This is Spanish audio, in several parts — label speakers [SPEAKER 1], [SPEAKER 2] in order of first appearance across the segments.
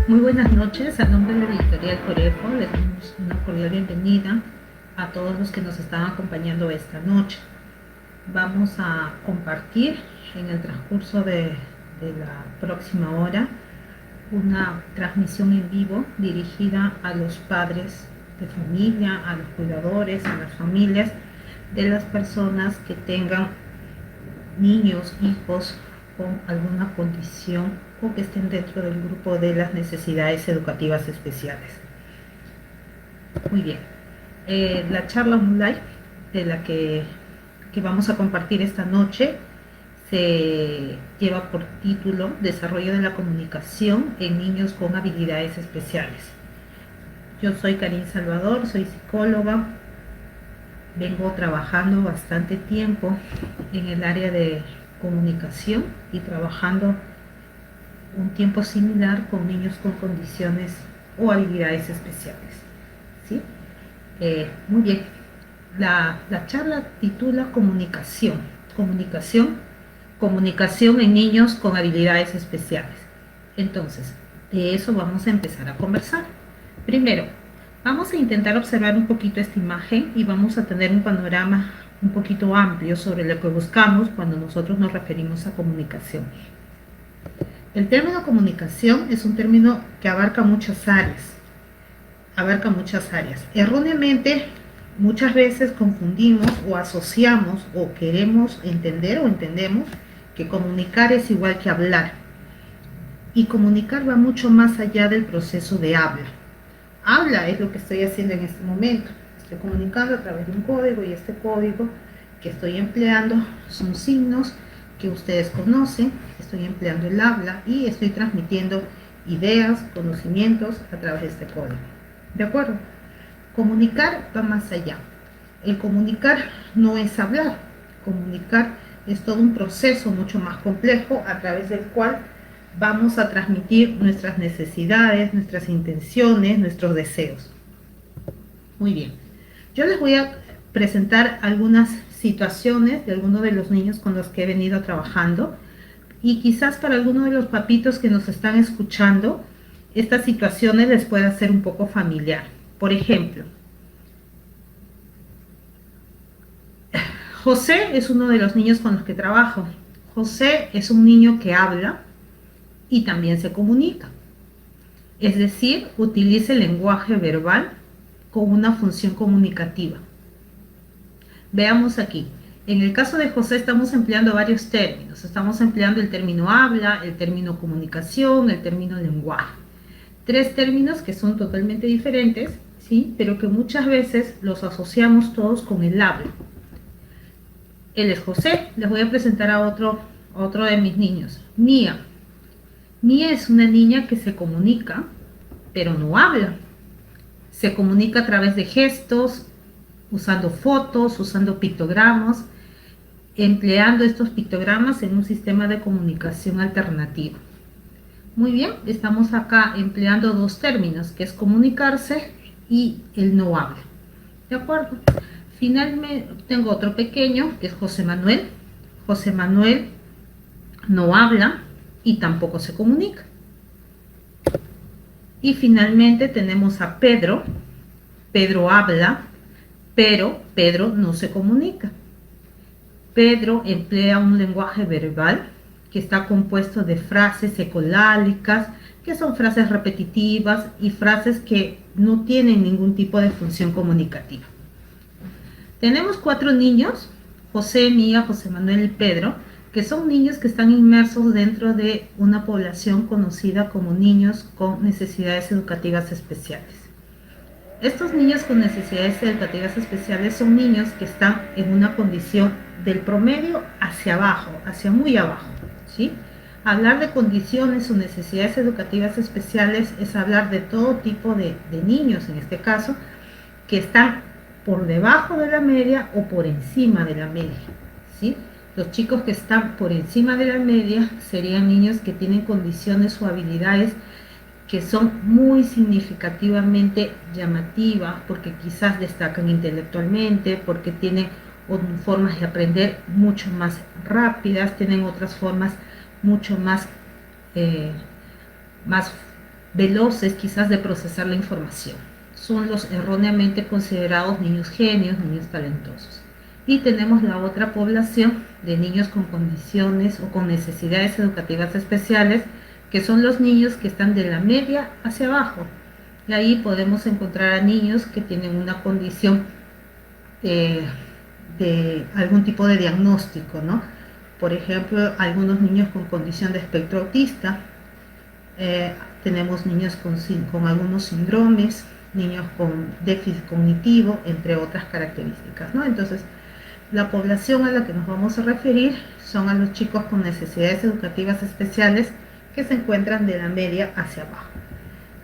[SPEAKER 1] Muy buenas noches, a nombre de la editorial Corefo les damos una cordial bienvenida a todos los que nos están acompañando esta noche. Vamos a compartir en el transcurso de la próxima hora una transmisión en vivo dirigida a los padres de familia, a los cuidadores, a las familias de las personas que tengan niños, hijos con alguna condición o que estén dentro del grupo de las necesidades educativas especiales. Muy bien, la charla online de la que vamos a compartir esta noche se lleva por título Desarrollo de la comunicación en niños con habilidades especiales. Yo soy Karin Salvador, soy psicóloga, vengo trabajando bastante tiempo en el área de comunicación y trabajando un tiempo similar con niños con condiciones o habilidades especiales. ¿Sí? Muy bien, la charla titula comunicación en niños con habilidades especiales. Entonces, de eso vamos a empezar a conversar. Primero, vamos a intentar observar un poquito esta imagen y vamos a tener un panorama un poquito amplio sobre lo que buscamos cuando nosotros nos referimos a comunicación. El término comunicación es un término que abarca muchas áreas. Erróneamente, muchas veces confundimos o asociamos o queremos entender o entendemos que comunicar es igual que hablar. Y comunicar va mucho más allá del proceso de habla. Habla es lo que estoy haciendo en este momento. Estoy comunicando a través de un código y este código que estoy empleando son signos que ustedes conocen. Estoy empleando el habla y estoy transmitiendo ideas, conocimientos a través de este código. ¿De acuerdo? Comunicar va más allá. El comunicar no es hablar. Comunicar es todo un proceso mucho más complejo a través del cual vamos a transmitir nuestras necesidades, nuestras intenciones, nuestros deseos. Muy bien. Yo les voy a presentar algunas situaciones de algunos de los niños con los que he venido trabajando y quizás para algunos de los papitos que nos están escuchando, estas situaciones les pueda ser un poco familiar. Por ejemplo, José es uno de los niños con los que trabajo. José es un niño que habla y también se comunica. Es decir, utiliza el lenguaje verbal con una función comunicativa. Veamos aquí. En el caso de José estamos empleando varios términos. Estamos empleando el término habla, el término comunicación, el término lenguaje. Tres términos que son totalmente diferentes, ¿sí? Pero que muchas veces los asociamos todos con el habla. Él es José. Les voy a presentar a otro de mis niños. Mía. Mía es una niña que se comunica, pero no habla. Se comunica a través de gestos, usando fotos, usando pictogramas, empleando estos pictogramas en un sistema de comunicación alternativo. Muy bien, estamos acá empleando dos términos, que es comunicarse y el no habla. ¿De acuerdo? Finalmente tengo otro pequeño, que es José Manuel. José Manuel no habla y tampoco se comunica. Y finalmente tenemos a Pedro. Pedro habla, pero Pedro no se comunica. Pedro emplea un lenguaje verbal que está compuesto de frases ecolálicas, que son frases repetitivas y frases que no tienen ningún tipo de función comunicativa. Tenemos 4 niños, José, Mía, José Manuel y Pedro, que son niños que están inmersos dentro de una población conocida como niños con necesidades educativas especiales. Estos niños con necesidades educativas especiales son niños que están en una condición del promedio hacia abajo, hacia muy abajo, ¿sí? Hablar de condiciones o necesidades educativas especiales es hablar de todo tipo de niños, en este caso, que están por debajo de la media o por encima de la media, ¿sí? Los chicos que están por encima de la media serían niños que tienen condiciones o habilidades que son muy significativamente llamativas, porque quizás destacan intelectualmente, porque tienen formas de aprender mucho más rápidas, tienen otras formas mucho más veloces quizás de procesar la información. Son los erróneamente considerados niños genios, niños talentosos. Y tenemos la otra población de niños con condiciones o con necesidades educativas especiales, que son los niños que están de la media hacia abajo. Y ahí podemos encontrar a niños que tienen una condición de algún tipo de diagnóstico, ¿no? Por ejemplo, algunos niños con condición de espectro autista, tenemos niños con algunos síndromes, niños con déficit cognitivo, entre otras características, ¿no? Entonces, la población a la que nos vamos a referir son a los chicos con necesidades educativas especiales que se encuentran de la media hacia abajo.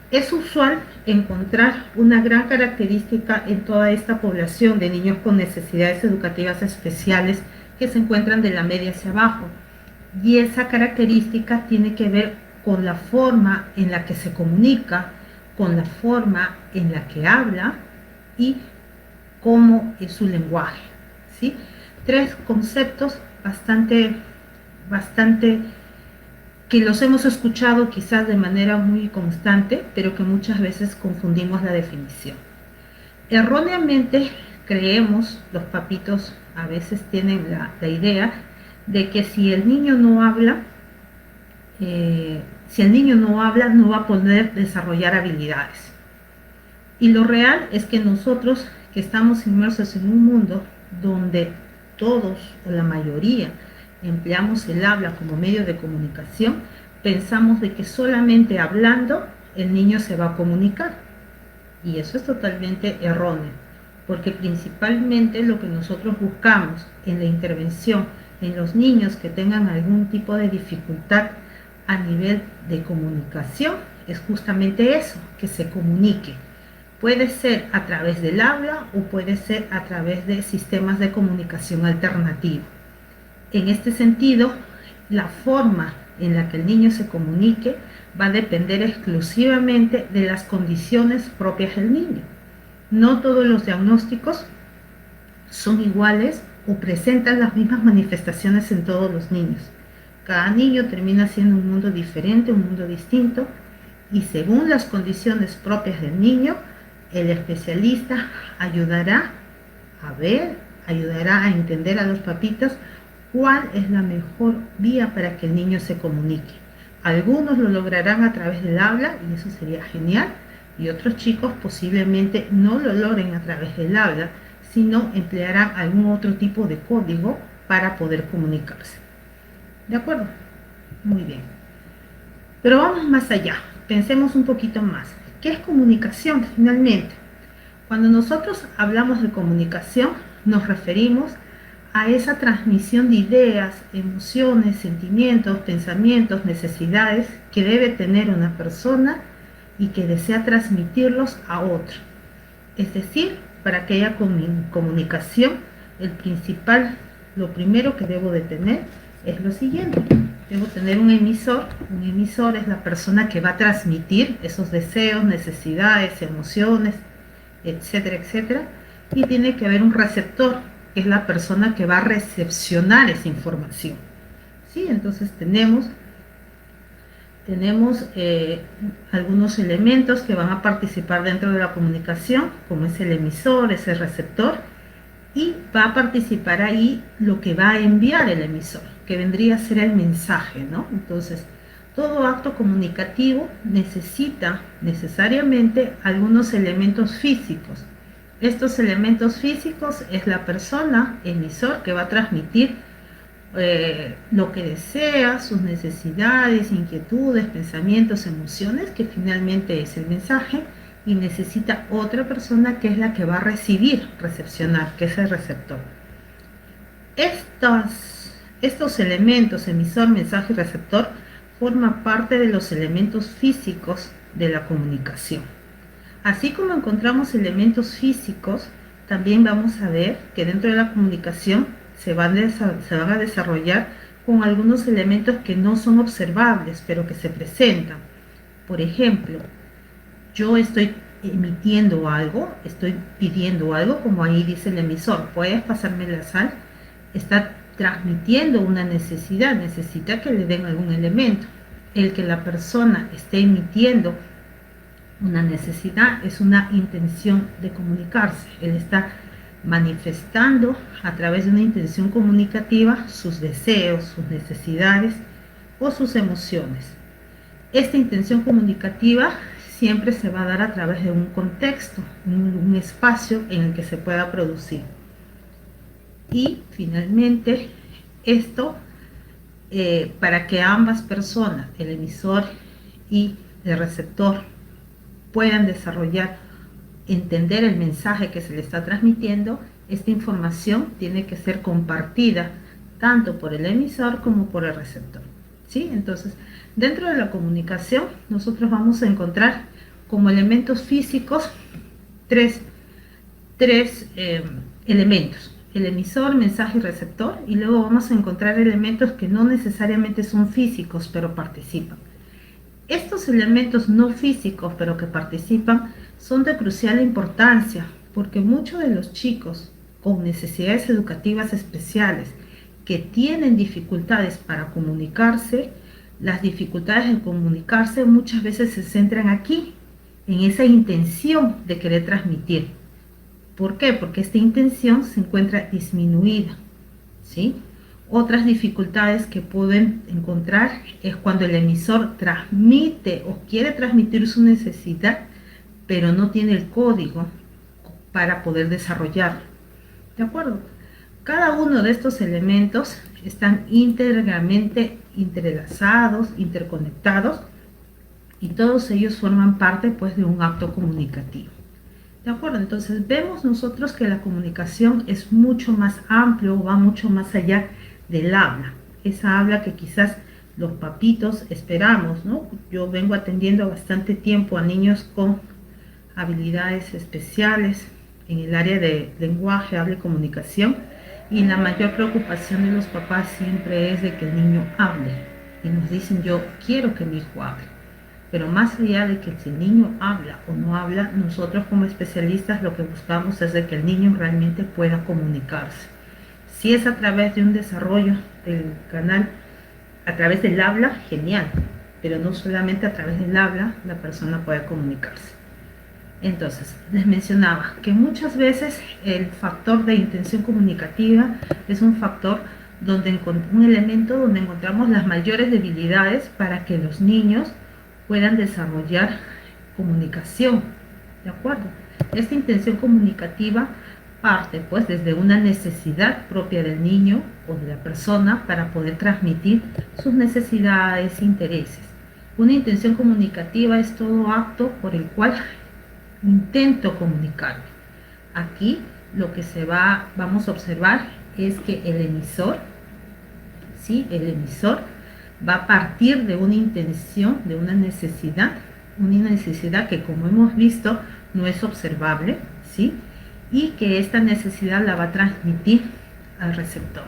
[SPEAKER 1] Es usual encontrar una gran característica en toda esta población de niños con necesidades educativas especiales que se encuentran de la media hacia abajo. Y esa característica tiene que ver con la forma en la que se comunica, con la forma en la que habla y cómo es su lenguaje, ¿sí? Tres conceptos bastante que los hemos escuchado quizás de manera muy constante, pero que muchas veces confundimos la definición. Erróneamente creemos, los papitos a veces tienen la idea de que si el niño no habla, no va a poder desarrollar habilidades. Y lo real es que nosotros, que estamos inmersos en un mundo donde todos o la mayoría empleamos el habla como medio de comunicación, pensamos de que solamente hablando el niño se va a comunicar. Y eso es totalmente erróneo, porque principalmente lo que nosotros buscamos en la intervención en los niños que tengan algún tipo de dificultad a nivel de comunicación es justamente eso, que se comunique. Puede ser a través del habla o puede ser a través de sistemas de comunicación alternativos. En este sentido, la forma en la que el niño se comunique va a depender exclusivamente de las condiciones propias del niño. No todos los diagnósticos son iguales o presentan las mismas manifestaciones en todos los niños. Cada niño termina siendo un mundo diferente, un mundo distinto, y según las condiciones propias del niño, el especialista ayudará a entender a los papitos cuál es la mejor vía para que el niño se comunique. Algunos lo lograrán a través del habla y eso sería genial, y otros chicos posiblemente no lo logren a través del habla, sino emplearán algún otro tipo de código para poder comunicarse. ¿De acuerdo? Muy bien. Pero vamos más allá, pensemos un poquito más. ¿Qué es comunicación finalmente? Cuando nosotros hablamos de comunicación, nos referimos a esa transmisión de ideas, emociones, sentimientos, pensamientos, necesidades que debe tener una persona y que desea transmitirlos a otro. Es decir, para que haya comunicación, lo primero que debo de tener es lo siguiente. Debo tener un emisor. Un emisor es la persona que va a transmitir esos deseos, necesidades, emociones, etcétera, etcétera. Y tiene que haber un receptor, que es la persona que va a recepcionar esa información. ¿Sí? Entonces tenemos algunos elementos que van a participar dentro de la comunicación, como es el emisor, es el receptor, y va a participar ahí lo que va a enviar el emisor, que vendría a ser el mensaje, ¿no? Entonces, todo acto comunicativo necesita necesariamente algunos elementos físicos. Estos elementos físicos es la persona, emisor, que va a transmitir lo que desea, sus necesidades, inquietudes, pensamientos, emociones, que finalmente es el mensaje, y necesita otra persona que es la que va a recepcionar, que es el receptor. Estos elementos, emisor, mensaje y receptor, forman parte de los elementos físicos de la comunicación. Así como encontramos elementos físicos, también vamos a ver que dentro de la comunicación se van a desarrollar con algunos elementos que no son observables, pero que se presentan. Por ejemplo, yo estoy emitiendo algo, estoy pidiendo algo, como ahí dice el emisor, ¿puedes pasarme la sal? Está transmitiendo una necesidad, necesita que le den algún elemento. El que la persona esté emitiendo Una necesidad es una intención de comunicarse. Él está manifestando a través de una intención comunicativa sus deseos, sus necesidades o sus emociones. Esta intención comunicativa siempre se va a dar a través de un contexto, un espacio en el que se pueda producir. Y finalmente, esto para que ambas personas, el emisor y el receptor, puedan desarrollar, entender el mensaje que se le está transmitiendo, esta información tiene que ser compartida tanto por el emisor como por el receptor. ¿Sí? Entonces, dentro de la comunicación, nosotros vamos a encontrar como elementos físicos tres elementos: el emisor, mensaje y receptor, y luego vamos a encontrar elementos que no necesariamente son físicos, pero participan. Estos elementos no físicos, pero que participan, son de crucial importancia, porque muchos de los chicos con necesidades educativas especiales que tienen dificultades para comunicarse, las dificultades de comunicarse muchas veces se centran aquí, en esa intención de querer transmitir. ¿Por qué? Porque esta intención se encuentra disminuida, ¿sí? Otras dificultades que pueden encontrar es cuando el emisor transmite o quiere transmitir su necesidad, pero no tiene el código para poder desarrollarlo. ¿De acuerdo? Cada uno de estos elementos están íntegramente entrelazados, interconectados, y todos ellos forman parte, pues, de un acto comunicativo. ¿De acuerdo? Entonces vemos nosotros que la comunicación es mucho más amplio, va mucho más allá del habla. Esa habla que quizás los papitos esperamos, ¿no? Yo vengo atendiendo bastante tiempo a niños con habilidades especiales en el área de lenguaje, habla y comunicación, y la mayor preocupación de los papás siempre es de que el niño hable, y nos dicen: yo quiero que mi hijo hable. Pero más allá de que si el niño habla o no habla, nosotros como especialistas lo que buscamos es de que el niño realmente pueda comunicarse. Si es a través de un desarrollo del canal, a través del habla, genial, pero no solamente a través del habla la persona puede comunicarse. Entonces, les mencionaba que muchas veces el factor de intención comunicativa es un factor un elemento donde encontramos las mayores debilidades para que los niños puedan desarrollar comunicación. ¿De acuerdo? Esta intención comunicativa parte, pues, desde una necesidad propia del niño o de la persona para poder transmitir sus necesidades e intereses. Una intención comunicativa es todo acto por el cual intento comunicarme. Aquí lo que vamos a observar es que el emisor, ¿sí? El emisor va a partir de una intención, de una necesidad que, como hemos visto, no es observable, ¿sí? Y que esta necesidad la va a transmitir al receptor.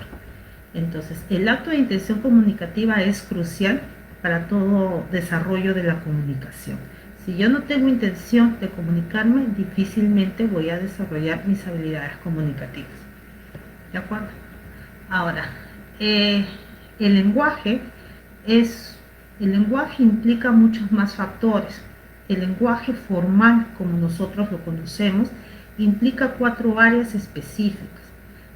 [SPEAKER 1] Entonces, el acto de intención comunicativa es crucial para todo desarrollo de la comunicación. Si yo no tengo intención de comunicarme, difícilmente voy a desarrollar mis habilidades comunicativas. ¿De acuerdo? Ahora, el lenguaje implica muchos más factores. El lenguaje formal, como nosotros lo conocemos, implica 4 áreas específicas.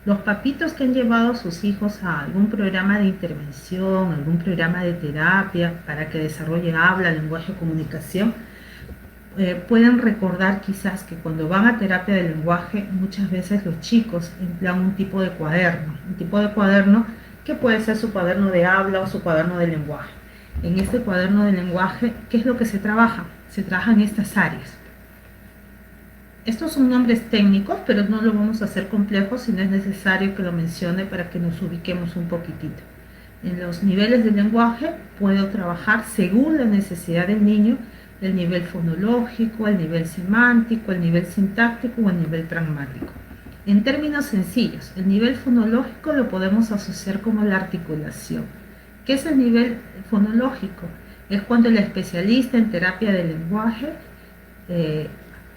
[SPEAKER 1] Los papitos que han llevado a sus hijos a algún programa de intervención, algún programa de terapia para que desarrolle habla, lenguaje, comunicación, pueden recordar quizás que cuando van a terapia de lenguaje, muchas veces los chicos emplean un tipo de cuaderno que puede ser su cuaderno de habla o su cuaderno de lenguaje. En este cuaderno de lenguaje, ¿qué es lo que se trabaja? Se trabajan estas áreas. Estos son nombres técnicos, pero no lo vamos a hacer complejo si no es necesario que lo mencione para que nos ubiquemos un poquitito. En los niveles de lenguaje puedo trabajar según la necesidad del niño, el nivel fonológico, el nivel semántico, el nivel sintáctico o el nivel pragmático. En términos sencillos, el nivel fonológico lo podemos asociar como la articulación. ¿Qué es el nivel fonológico? Es cuando el especialista en terapia del lenguaje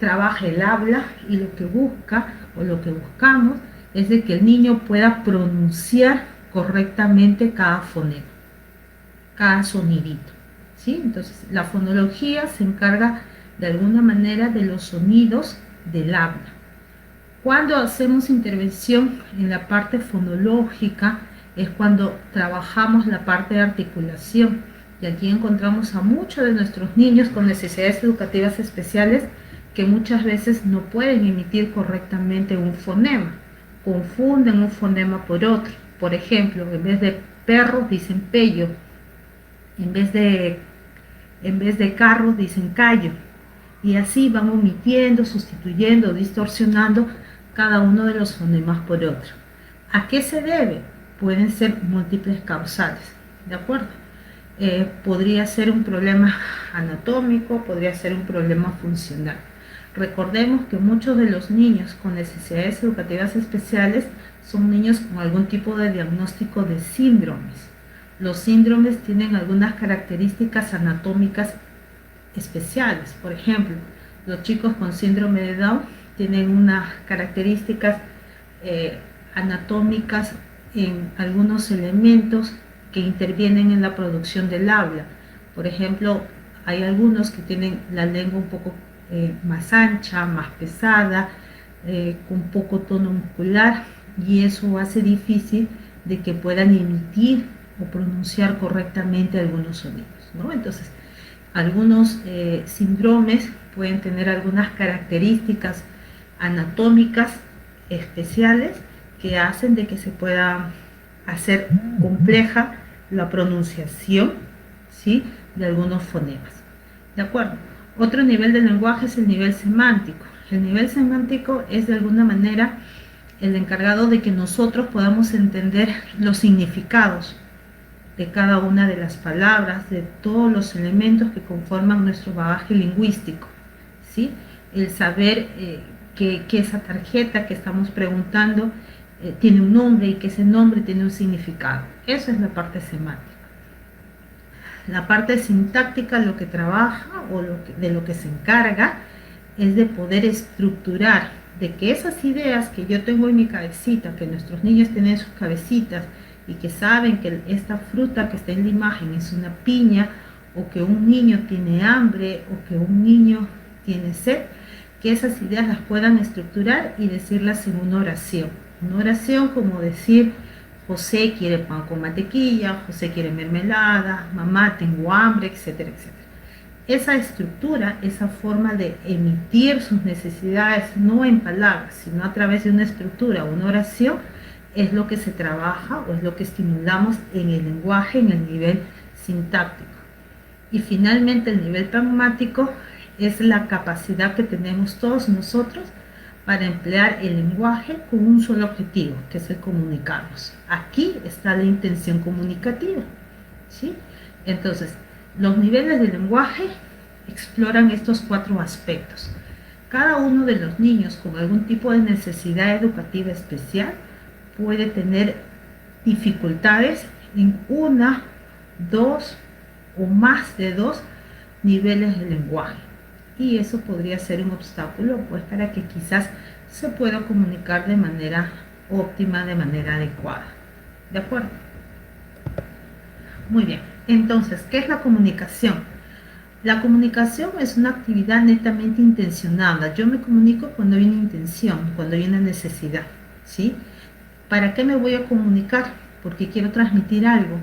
[SPEAKER 1] trabaja el habla, y lo que busca o lo que buscamos es de que el niño pueda pronunciar correctamente cada fonema, cada sonidito, ¿sí? Entonces, la fonología se encarga de alguna manera de los sonidos del habla. Cuando hacemos intervención en la parte fonológica es cuando trabajamos la parte de articulación, y aquí encontramos a muchos de nuestros niños con necesidades educativas especiales que muchas veces no pueden emitir correctamente un fonema, confunden un fonema por otro. Por ejemplo, en vez de perro dicen pello, en vez de carro dicen callo, y así van omitiendo, sustituyendo, distorsionando cada uno de los fonemas por otro. ¿A qué se debe? Pueden ser múltiples causales, ¿de acuerdo? Podría ser un problema anatómico, podría ser un problema funcional. Recordemos que muchos de los niños con necesidades educativas especiales son niños con algún tipo de diagnóstico de síndromes. Los síndromes tienen algunas características anatómicas especiales. Por ejemplo, los chicos con síndrome de Down tienen unas características anatómicas en algunos elementos que intervienen en la producción del habla. Por ejemplo, hay algunos que tienen la lengua un poco más ancha, más pesada, con poco tono muscular, y eso hace difícil de que puedan emitir o pronunciar correctamente algunos sonidos, ¿no? Entonces, algunos síndromes pueden tener algunas características anatómicas especiales que hacen de que se pueda hacer compleja la pronunciación, ¿sí?, de algunos fonemas. ¿De acuerdo? Otro nivel del lenguaje es el nivel semántico. El nivel semántico es de alguna manera el encargado de que nosotros podamos entender los significados de cada una de las palabras, de todos los elementos que conforman nuestro bagaje lingüístico, ¿sí? El saber que esa tarjeta que estamos preguntando tiene un nombre y que ese nombre tiene un significado. Eso es la parte semántica. La parte sintáctica lo que trabaja o de lo que se encarga es de poder estructurar, de que esas ideas que yo tengo en mi cabecita, que nuestros niños tienen en sus cabecitas, y que saben que esta fruta que está en la imagen es una piña, o que un niño tiene hambre, o que un niño tiene sed, que esas ideas las puedan estructurar y decirlas en una oración. Una oración como decir: José quiere pan con mantequilla, José quiere mermelada, mamá tengo hambre, etcétera, etcétera. Esa estructura, esa forma de emitir sus necesidades, no en palabras, sino a través de una estructura, una oración, es lo que se trabaja o es lo que estimulamos en el lenguaje, en el nivel sintáctico. Y finalmente el nivel pragmático es la capacidad que tenemos todos nosotros para emplear el lenguaje con un solo objetivo, que es el comunicarnos. Aquí está la intención comunicativa, ¿sí? Entonces, los niveles del lenguaje exploran estos 4 aspectos. Cada uno de los niños con algún tipo de necesidad educativa especial puede tener dificultades en 1, 2 o más de 2 niveles de lenguaje, y eso podría ser un obstáculo pues para que quizás se pueda comunicar de manera óptima, de manera adecuada. ¿De acuerdo? Muy bien, entonces, ¿qué es la comunicación? La comunicación es una actividad netamente intencionada. Yo me comunico cuando hay una intención, cuando hay una necesidad, ¿sí? ¿Para qué me voy a comunicar? Porque quiero transmitir algo.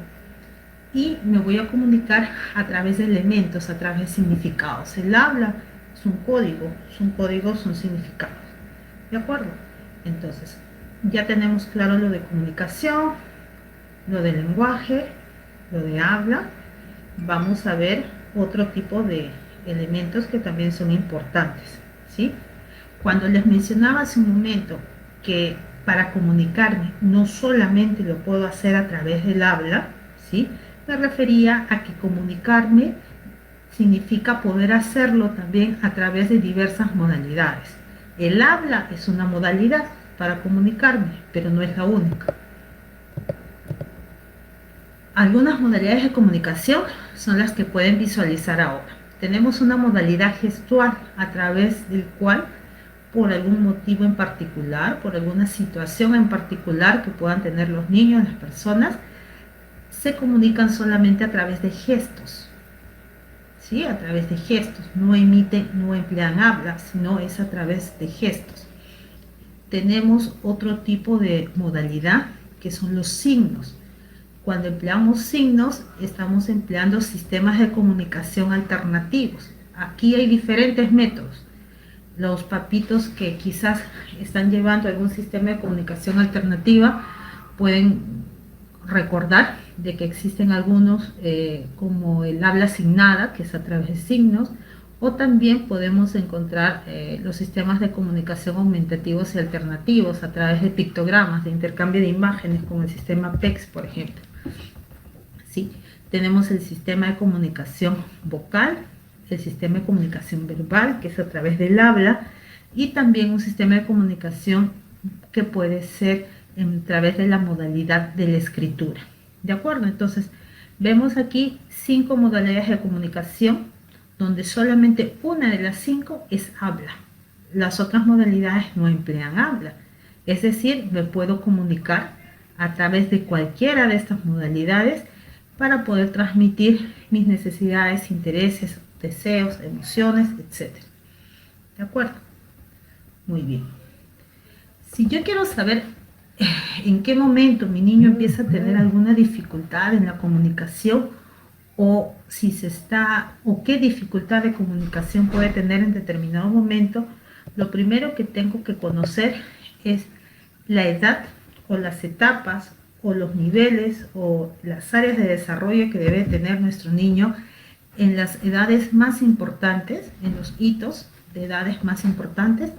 [SPEAKER 1] Y me voy a comunicar a través de elementos, a través de significados. El habla es un código, son significados. ¿De acuerdo? Entonces, ya tenemos claro lo de comunicación, lo de lenguaje, lo de habla. Vamos a ver otro tipo de elementos que también son importantes, ¿sí? Cuando les mencionaba hace un momento que para comunicarme no solamente lo puedo hacer a través del habla, ¿sí?, me refería a que comunicarme significa poder hacerlo también a través de diversas modalidades. El habla es una modalidad para comunicarme, pero no es la única. Algunas modalidades de comunicación son las que pueden visualizar ahora. Tenemos una modalidad gestual a través del cual, por algún motivo en particular, por alguna situación en particular que puedan tener los niños, las personas, se comunican solamente a través de gestos, ¿sí? A través de gestos, no emiten, no emplean habla, sino es a través de gestos. Tenemos otro tipo de modalidad que son los signos. Cuando empleamos signos, estamos empleando sistemas de comunicación alternativos. Aquí hay diferentes métodos. Los papitos que quizás están llevando algún sistema de comunicación alternativa pueden recordar de que existen algunos como el habla asignada, que es a través de signos, o también podemos encontrar los sistemas de comunicación aumentativos y alternativos a través de pictogramas, de intercambio de imágenes, como el sistema PEX, por ejemplo. ¿Sí? Tenemos el sistema de comunicación vocal, el sistema de comunicación verbal, que es a través del habla, y también un sistema de comunicación que puede ser a través de la modalidad de la escritura. ¿De acuerdo? Entonces, vemos aquí 5 modalidades de comunicación, donde solamente una de las 5 es habla. Las otras modalidades no emplean habla. Es decir, me puedo comunicar a través de cualquiera de estas modalidades para poder transmitir mis necesidades, intereses, deseos, emociones, etc. ¿De acuerdo? Muy bien. Si yo quiero saber en qué momento mi niño empieza a tener alguna dificultad en la comunicación, o si se está, o qué dificultad de comunicación puede tener en determinado momento, lo primero que tengo que conocer es la edad o las etapas o los niveles o las áreas de desarrollo que debe tener nuestro niño en las edades más importantes, en los hitos de edades más importantes,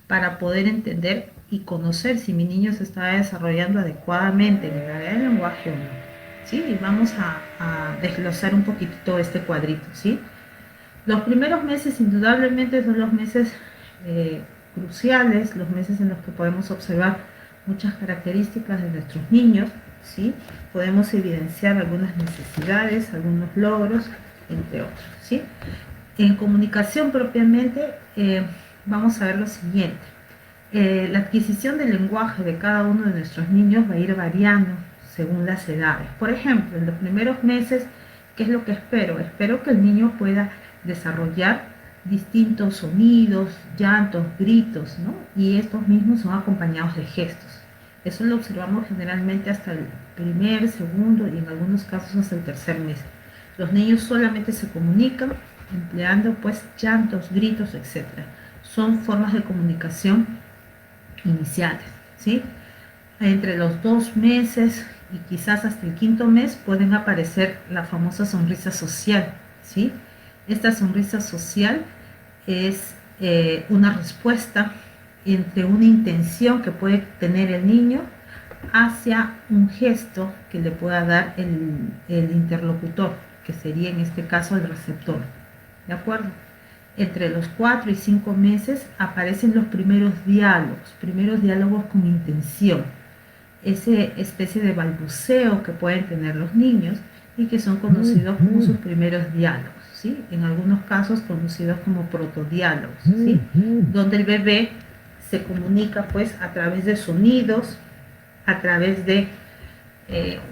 [SPEAKER 1] para poder entender y conocer si mi niño se está desarrollando adecuadamente en el área del lenguaje o no. ¿Sí? Y vamos a desglosar un poquitito este cuadrito, ¿sí? Los primeros meses indudablemente son los meses cruciales, los meses en los que podemos observar muchas características de nuestros niños, ¿sí? Podemos evidenciar algunas necesidades, algunos logros, entre otros, ¿sí? En comunicación propiamente vamos a ver lo siguiente. La adquisición del lenguaje de cada uno de nuestros niños va a ir variando según las edades. Por ejemplo, en los primeros meses, ¿qué es lo que espero? Espero que el niño pueda desarrollar distintos sonidos, llantos, gritos, ¿no? Y estos mismos son acompañados de gestos. Eso lo observamos generalmente hasta el primer, segundo y en algunos casos hasta el tercer mes. Los niños solamente se comunican empleando pues llantos, gritos, etc. Son formas de comunicación iniciales, ¿sí? Entre los 2 meses y quizás hasta el 5.º mes pueden aparecer la famosa sonrisa social, ¿sí? Esta sonrisa social es una respuesta entre una intención que puede tener el niño hacia un gesto que le pueda dar el interlocutor, que sería en este caso el receptor. ¿De acuerdo? Entre los 4 y 5 meses aparecen los primeros diálogos con intención, esa especie de balbuceo que pueden tener los niños y que son conocidos como sus primeros diálogos, ¿sí? En algunos casos conocidos como protodiálogos, ¿sí? Donde el bebé se comunica pues a través de sonidos, a través de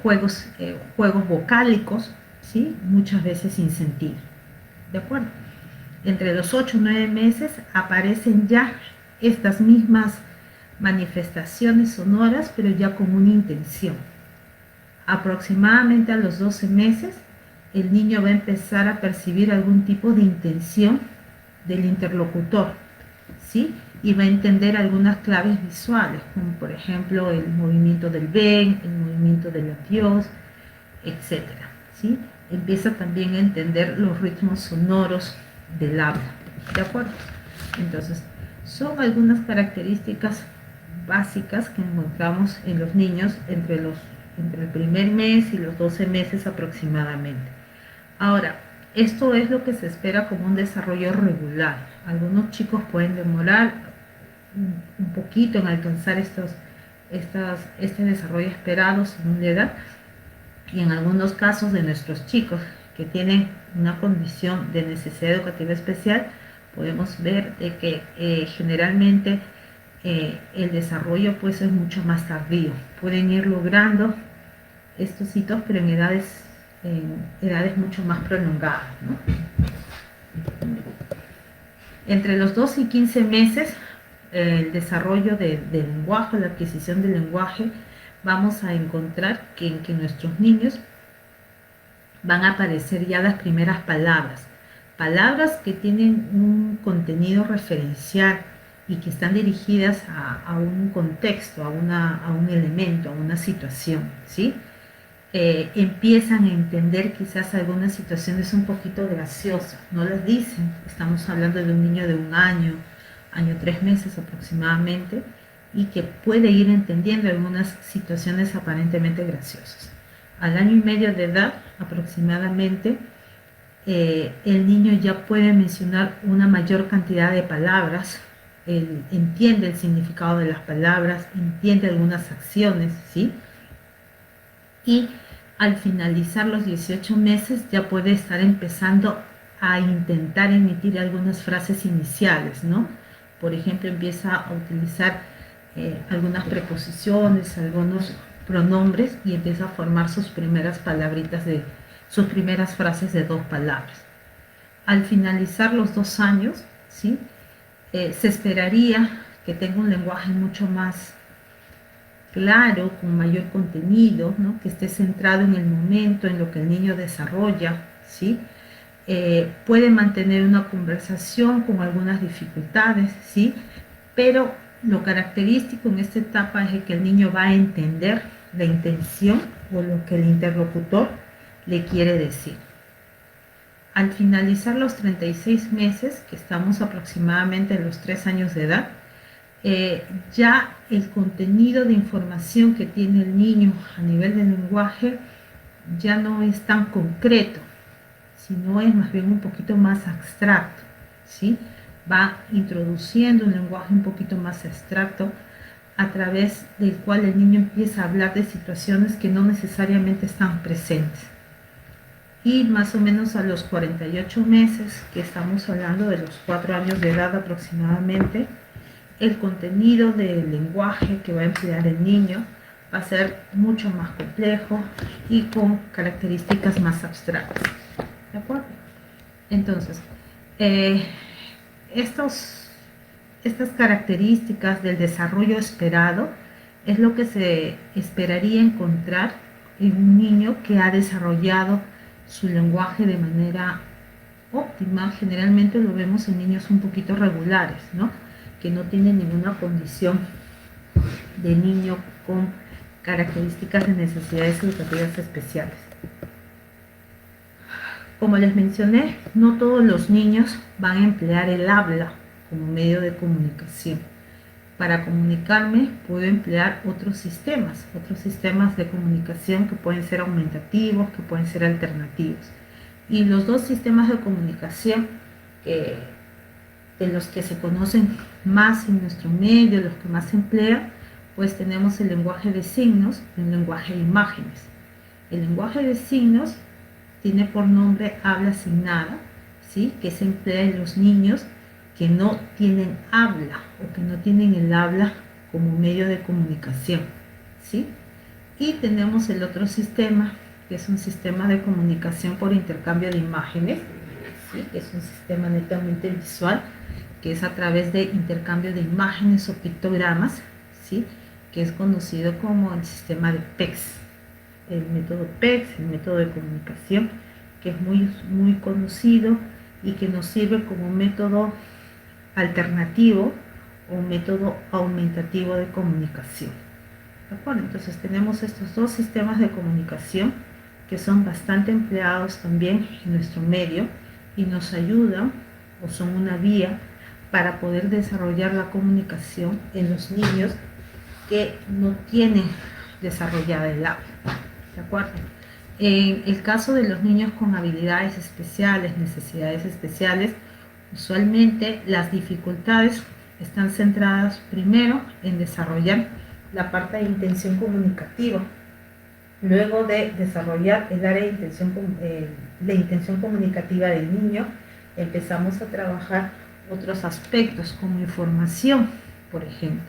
[SPEAKER 1] juegos vocálicos, ¿sí? Muchas veces sin sentido. ¿De acuerdo? Entre los 8 y 9 meses aparecen ya estas mismas manifestaciones sonoras, pero ya con una intención. Aproximadamente a los 12 meses, el niño va a empezar a percibir algún tipo de intención del interlocutor, ¿sí? Y va a entender algunas claves visuales, como por ejemplo el movimiento del ven, el movimiento del adiós, etc. ¿Sí? Empieza también a entender los ritmos sonoros del habla. ¿De acuerdo? Entonces, son algunas características básicas que encontramos en los niños entre el primer mes y los 12 meses aproximadamente. Ahora, esto es lo que se espera como un desarrollo regular. Algunos chicos pueden demorar un poquito en alcanzar este desarrollo esperado según la edad, y en algunos casos de nuestros chicos que tienen una condición de necesidad educativa especial, podemos ver de que generalmente el desarrollo pues es mucho más tardío. Pueden ir logrando estos hitos, pero en edades mucho más prolongadas, ¿no? Entre los 2 y 15 meses, el desarrollo del lenguaje, la adquisición del lenguaje, vamos a encontrar que nuestros niños van a aparecer ya las primeras palabras, palabras que tienen un contenido referencial y que están dirigidas a un contexto, a un elemento, a una situación, ¿sí? Empiezan a entender quizás algunas situaciones un poquito graciosas, no las dicen, estamos hablando de un niño de un año, 3 meses aproximadamente, y que puede ir entendiendo algunas situaciones aparentemente graciosas. Al año y medio de edad aproximadamente, el niño ya puede mencionar una mayor cantidad de palabras, él entiende el significado de las palabras, entiende algunas acciones, ¿sí? Y al finalizar los 18 meses ya puede estar empezando a intentar emitir algunas frases iniciales, ¿no? Por ejemplo, empieza a utilizar algunas preposiciones, algunos pronombres y empieza a formar sus primeras palabritas sus primeras frases de 2 palabras. Al finalizar los 2 años, ¿sí? Se esperaría que tenga un lenguaje mucho más claro, con mayor contenido, ¿no? Que esté centrado en el momento, en lo que el niño desarrolla, ¿sí? Puede mantener una conversación con algunas dificultades, ¿sí? Pero lo característico en esta etapa es que el niño va a entender la intención o lo que el interlocutor le quiere decir. Al finalizar los 36 meses, que estamos aproximadamente en los 3 años de edad, ya el contenido de información que tiene el niño a nivel de lenguaje ya no es tan concreto, sino es más bien un poquito más abstracto, ¿sí? Va introduciendo un lenguaje un poquito más abstracto a través del cual el niño empieza a hablar de situaciones que no necesariamente están presentes. Y más o menos a los 48 meses, que estamos hablando de los 4 años de edad aproximadamente, el contenido del lenguaje que va a emplear el niño va a ser mucho más complejo y con características más abstractas. ¿De acuerdo? Entonces, estas características del desarrollo esperado es lo que se esperaría encontrar en un niño que ha desarrollado su lenguaje de manera óptima. Generalmente lo vemos en niños un poquito regulares, ¿no? Que no tienen ninguna condición de niño con características de necesidades educativas especiales. Como les mencioné, no todos los niños van a emplear el habla como medio de comunicación. Para comunicarme puedo emplear otros sistemas de comunicación que pueden ser aumentativos, que pueden ser alternativos. Y los 2 sistemas de comunicación de los que se conocen más en nuestro medio, los que más se emplean, pues tenemos el lenguaje de signos y el lenguaje de imágenes. El lenguaje de signos tiene por nombre habla asignada, ¿sí? Que se emplea en los niños que no tienen habla o que no tienen el habla como medio de comunicación, ¿sí? Y tenemos el otro sistema, que es un sistema de comunicación por intercambio de imágenes, ¿sí? Que es un sistema netamente visual, que es a través de intercambio de imágenes o pictogramas, ¿sí? Que es conocido como el sistema de PEX. El método PEX, el método de comunicación, que es muy conocido y que nos sirve como método alternativo o método aumentativo de comunicación. ¿De acuerdo? Entonces tenemos estos 2 sistemas de comunicación que son bastante empleados también en nuestro medio y nos ayudan o son una vía para poder desarrollar la comunicación en los niños que no tienen desarrollada el habla. ¿De acuerdo? En el caso de los niños con habilidades especiales, necesidades especiales, usualmente las dificultades están centradas primero en desarrollar la parte de intención comunicativa. Luego de desarrollar el área de intención comunicativa del niño, empezamos a trabajar otros aspectos como información, por ejemplo,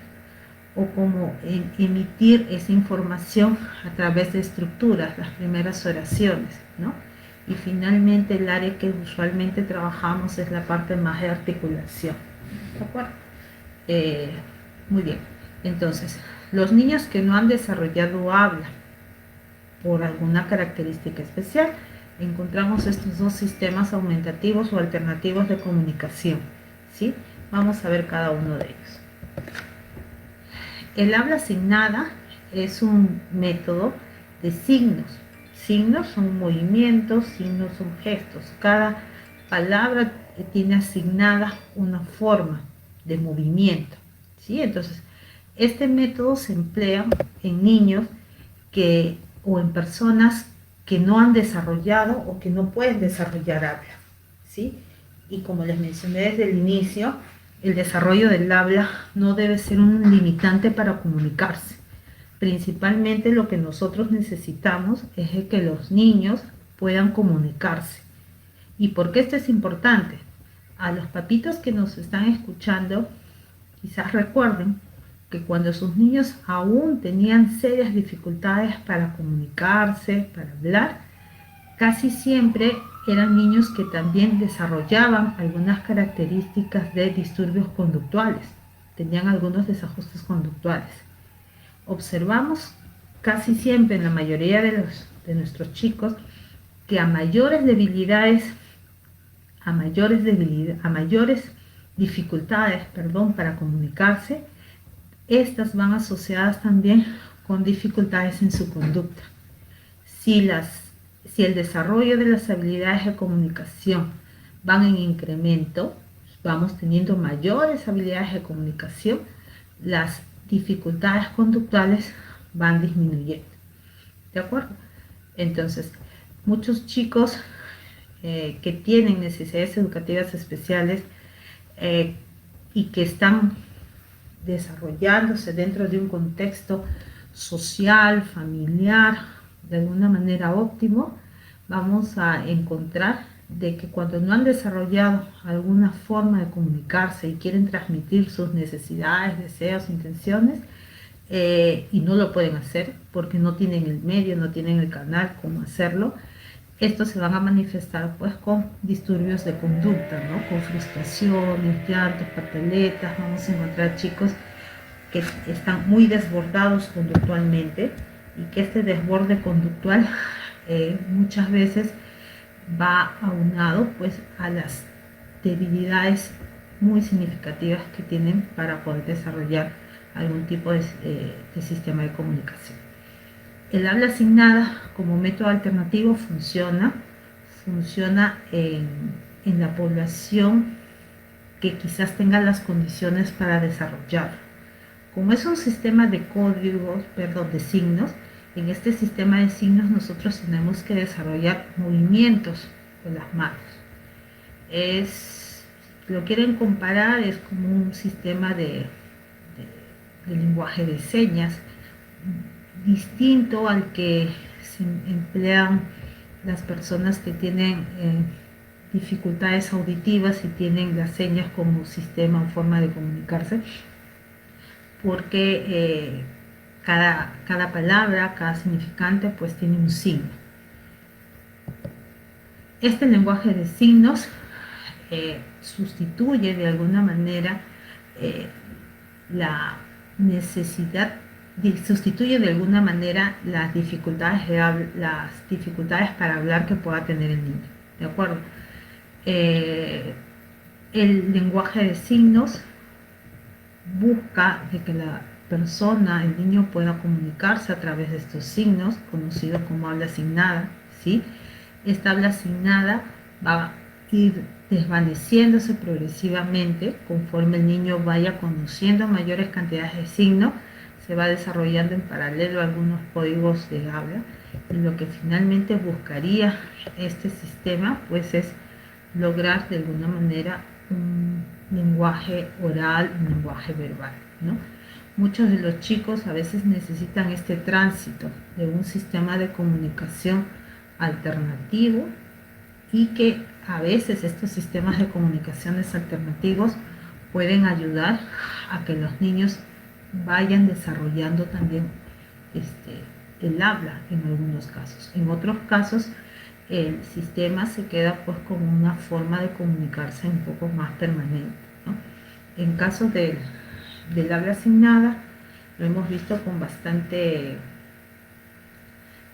[SPEAKER 1] o como emitir esa información a través de estructuras, las primeras oraciones, ¿no? y finalmente el área que usualmente trabajamos es la parte más de articulación. ¿De acuerdo? Eh, Muy bien. Entonces, los niños que no han desarrollado habla por alguna característica especial, encontramos estos dos sistemas aumentativos o alternativos de comunicación, ¿sí? Vamos a ver cada uno de ellos. El habla asignada es un método de signos. Signos son movimientos, signos son gestos. Cada palabra tiene asignada una forma de movimiento, ¿sí? Entonces, este método se emplea en niños que, o en personas que no han desarrollado o que no pueden desarrollar habla, ¿sí? Y como les mencioné desde el inicio, el desarrollo del habla no debe ser un limitante para comunicarse. Principalmente lo que nosotros necesitamos es que los niños puedan comunicarse. ¿Y por qué esto es importante? A los papitos que nos están escuchando, quizás recuerden que cuando sus niños aún tenían serias dificultades para comunicarse, para hablar, casi siempre eran niños que también desarrollaban algunas características de disturbios conductuales, tenían algunos desajustes conductuales. Observamos casi siempre en la mayoría de nuestros chicos que a mayores dificultades, para comunicarse, estas van asociadas también con dificultades en su conducta. Si el desarrollo de las habilidades de comunicación van en incremento, vamos teniendo mayores habilidades de comunicación, las dificultades conductuales van disminuyendo. ¿De acuerdo? Entonces, muchos chicos que tienen necesidades educativas especiales y que están desarrollándose dentro de un contexto social, familiar, de alguna manera óptimo, vamos a encontrar de que cuando no han desarrollado alguna forma de comunicarse y quieren transmitir sus necesidades, deseos, intenciones, y no lo pueden hacer porque no tienen el medio, no tienen el canal cómo hacerlo, estos se van a manifestar pues con disturbios de conducta, ¿no? Con frustraciones, llantos, pataletas. Vamos a encontrar chicos que están muy desbordados conductualmente y que este desborde conductual muchas veces va aunado pues a las debilidades muy significativas que tienen para poder desarrollar algún tipo de sistema de comunicación. El habla asignada como método alternativo funciona en la población que quizás tenga las condiciones para desarrollarlo. Como es un sistema de códigos, de signos, en este sistema de signos nosotros tenemos que desarrollar movimientos con las manos. Si lo quieren comparar, es como un sistema de lenguaje de señas, distinto al que se emplean las personas que tienen dificultades auditivas y tienen las señas como sistema o forma de comunicarse, porque cada palabra, cada significante pues tiene un signo. Este lenguaje de signos sustituye de alguna manera la necesidad, sustituye de alguna manera las dificultades para hablar que pueda tener el niño. ¿De acuerdo? El lenguaje de signos busca de que la persona, el niño, pueda comunicarse a través de estos signos, conocidos como habla asignada, ¿sí? Esta habla asignada va a ir desvaneciéndose progresivamente conforme el niño vaya conociendo mayores cantidades de signos, se va desarrollando en paralelo algunos códigos de habla, y lo que finalmente buscaría este sistema pues es lograr de alguna manera un lenguaje oral, un lenguaje verbal, ¿no? Muchos de los chicos a veces necesitan este tránsito de un sistema de comunicación alternativo, y que a veces estos sistemas de comunicaciones alternativos pueden ayudar a que los niños vayan desarrollando también el habla en algunos casos. En otros casos el sistema se queda pues como una forma de comunicarse un poco más permanente, ¿no? En caso del habla asignada, lo hemos visto con bastante,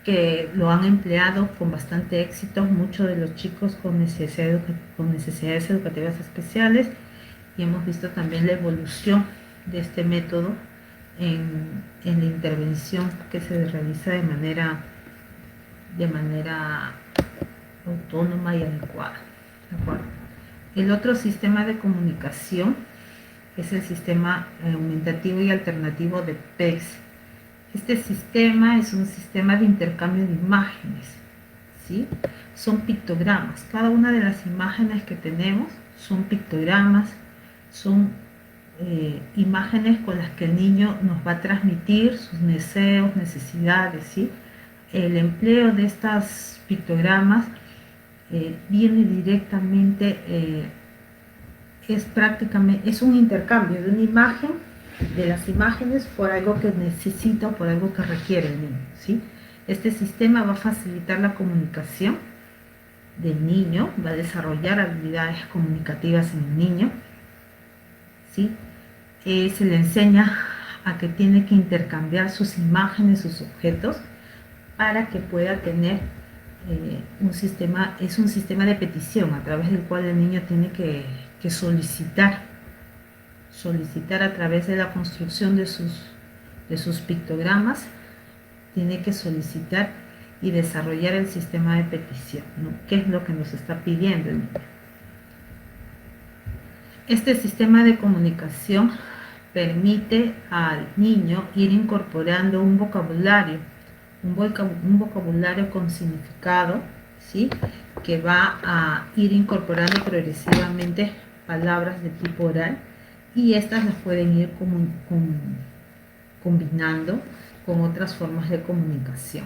[SPEAKER 1] que lo han empleado con bastante éxito muchos de los chicos con necesidades educativas especiales, y hemos visto también la evolución de este método en la intervención que se realiza de manera autónoma y adecuada. ¿De acuerdo? El otro sistema de comunicación es el sistema aumentativo y alternativo de PEX. Este sistema es un sistema de intercambio de imágenes, ¿sí? Son pictogramas. Cada una de las imágenes que tenemos son pictogramas, son imágenes con las que el niño nos va a transmitir sus deseos, necesidades, ¿sí? El empleo de estos pictogramas viene directamente, es un intercambio de una imagen, de las imágenes, por algo que necesita o por algo que requiere el niño, ¿sí? Este sistema va a facilitar la comunicación del niño, va a desarrollar habilidades comunicativas en el niño, ¿sí? Se le enseña a que tiene que intercambiar sus imágenes, sus objetos, para que pueda tener un sistema de petición a través del cual el niño tiene que solicitar a través de la construcción de sus pictogramas, tiene que solicitar y desarrollar el sistema de petición, ¿no? ¿Qué es lo que nos está pidiendo el niño? Este sistema de comunicación permite al niño ir incorporando un vocabulario con significado, ¿sí? Que va a ir incorporando progresivamente palabras de tipo oral, y estas las pueden ir combinando con otras formas de comunicación.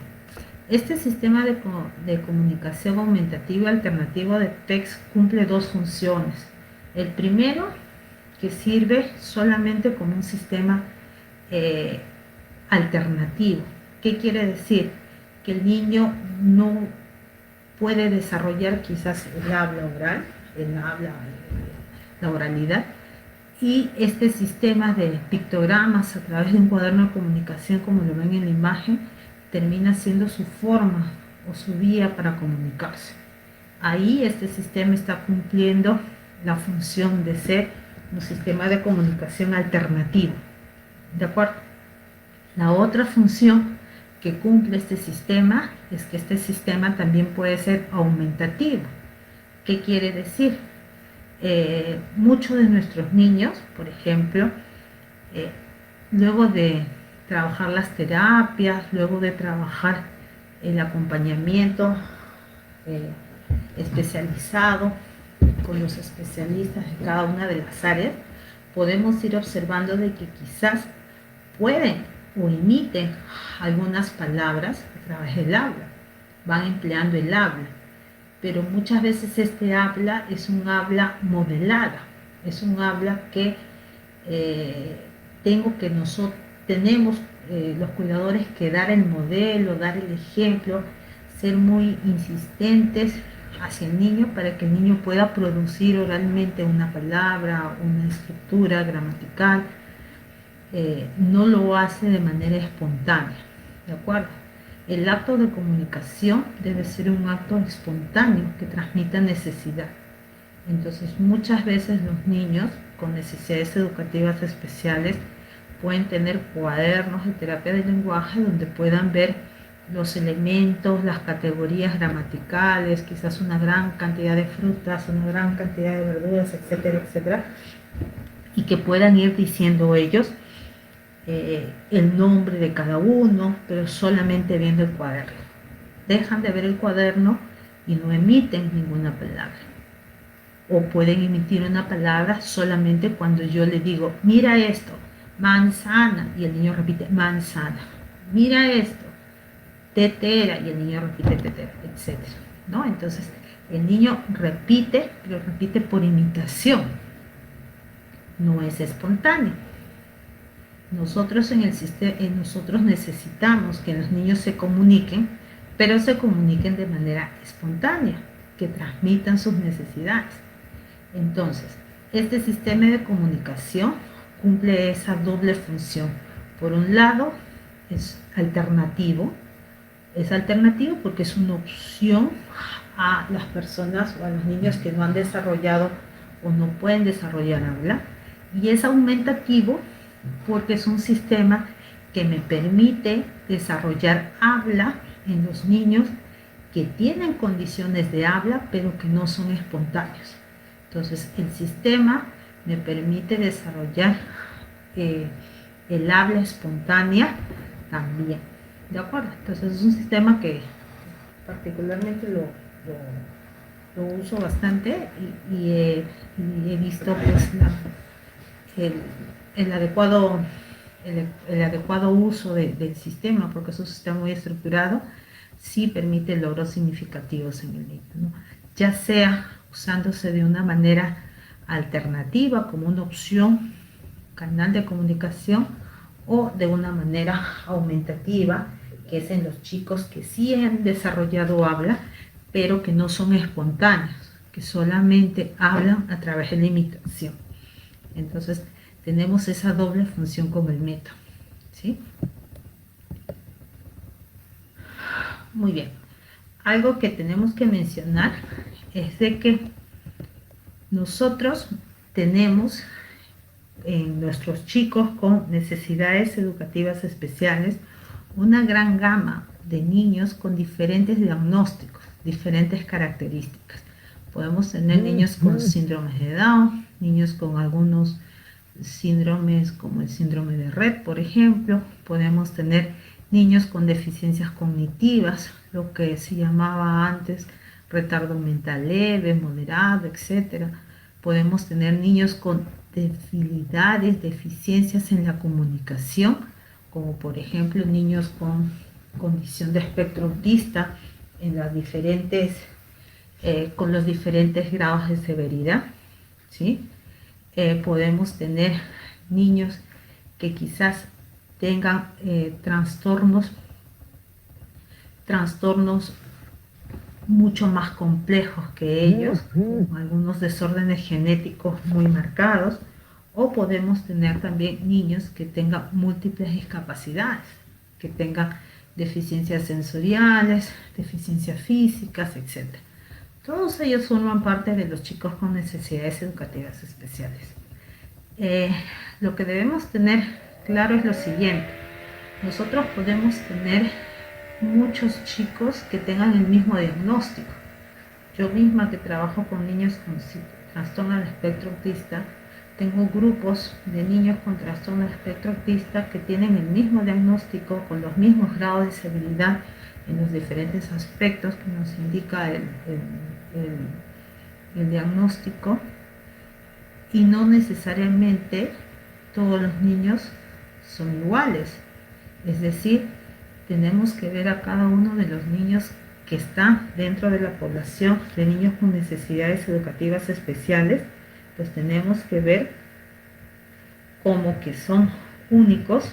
[SPEAKER 1] Este sistema de comunicación aumentativa alternativo de PEX cumple dos funciones. El primero, que sirve solamente como un sistema alternativo. ¿Qué quiere decir? Que el niño no puede desarrollar quizás el habla oral, la oralidad, y este sistema de pictogramas a través de un cuaderno de comunicación, como lo ven en la imagen, termina siendo su forma o su vía para comunicarse. Ahí este sistema está cumpliendo la función de ser un sistema de comunicación alternativo, ¿de acuerdo? La otra función que cumple este sistema es que este sistema también puede ser aumentativo. ¿Qué quiere decir? Muchos de nuestros niños, por ejemplo, luego de trabajar las terapias, luego de trabajar el acompañamiento especializado con los especialistas de cada una de las áreas, podemos ir observando de que quizás pueden o imiten algunas palabras a través del habla, van empleando el habla, pero muchas veces este habla es un habla modelada, es un habla que tenemos los cuidadores que dar el modelo, dar el ejemplo, ser muy insistentes hacia el niño para que el niño pueda producir oralmente una palabra, una estructura gramatical. No lo hace de manera espontánea, ¿de acuerdo? El acto de comunicación debe ser un acto espontáneo que transmita necesidad. Entonces, muchas veces los niños con necesidades educativas especiales pueden tener cuadernos de terapia del lenguaje donde puedan ver los elementos, las categorías gramaticales, quizás una gran cantidad de frutas, una gran cantidad de verduras, etcétera, etcétera, y que puedan ir diciendo ellos el nombre de cada uno, pero solamente viendo el cuaderno. Dejan de ver el cuaderno y no emiten ninguna palabra. O pueden emitir una palabra solamente cuando yo le digo, mira esto, manzana, y el niño repite manzana. Mira esto, tetera, y el niño repite tetera, etc., ¿no? Entonces, el niño repite, pero repite por imitación. No es espontáneo. Nosotros nosotros necesitamos que los niños se comuniquen pero se comuniquen de manera espontánea, que transmitan sus necesidades. Entonces, este sistema de comunicación cumple esa doble función. Por un lado, es alternativo porque es una opción a las personas o a los niños que no han desarrollado o no pueden desarrollar habla, y es aumentativo porque es un sistema que me permite desarrollar habla en los niños que tienen condiciones de habla pero que no son espontáneos. Entonces el sistema me permite desarrollar el habla espontánea también, ¿de acuerdo? Entonces es un sistema que particularmente lo uso bastante y he visto pues el adecuado uso del sistema, porque es un sistema muy estructurado, sí permite logros significativos en el niño, ¿no? Ya sea usándose de una manera alternativa como una opción, canal de comunicación, o de una manera aumentativa, que es en los chicos que sí han desarrollado habla, pero que no son espontáneos, que solamente hablan a través de la imitación. Entonces, tenemos esa doble función con el método, ¿sí? Muy bien. Algo que tenemos que mencionar es de que nosotros tenemos en nuestros chicos con necesidades educativas especiales una gran gama de niños con diferentes diagnósticos, diferentes características. Podemos tener niños con síndromes de Down, niños con algunos síndromes como el síndrome de Rett, por ejemplo. Podemos tener niños con deficiencias cognitivas, lo que se llamaba antes retardo mental leve, moderado, etc. Podemos tener niños con debilidades, deficiencias en la comunicación, como por ejemplo niños con condición de espectro autista en las diferentes, con los diferentes grados de severidad, ¿sí? Podemos tener niños que quizás tengan trastornos mucho más complejos que ellos, con algunos desórdenes genéticos muy marcados, o podemos tener también niños que tengan múltiples discapacidades, que tengan deficiencias sensoriales, deficiencias físicas, etc. Todos ellos forman parte de los chicos con necesidades educativas especiales. Lo que debemos tener claro es lo siguiente: nosotros podemos tener muchos chicos que tengan el mismo diagnóstico. Yo misma, que trabajo con niños con trastorno del espectro autista, tengo grupos de niños con trastorno del espectro autista que tienen el mismo diagnóstico, con los mismos grados de severidad en los diferentes aspectos que nos indica el diagnóstico, y no necesariamente todos los niños son iguales. Es decir, tenemos que ver a cada uno de los niños que están dentro de la población de niños con necesidades educativas especiales, pues tenemos que ver como que son únicos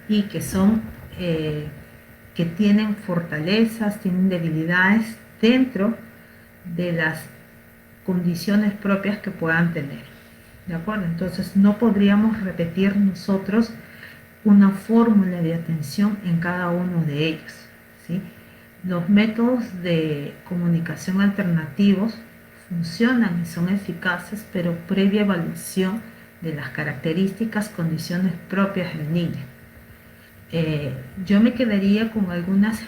[SPEAKER 1] y que son que tienen fortalezas, tienen debilidades dentro de las condiciones propias que puedan tener, ¿de acuerdo? Entonces no podríamos repetir nosotros una fórmula de atención en cada uno de ellos, ¿sí? Los métodos de comunicación alternativos funcionan y son eficaces, pero previa evaluación de las características, condiciones propias del niño. Yo me quedaría con algunas,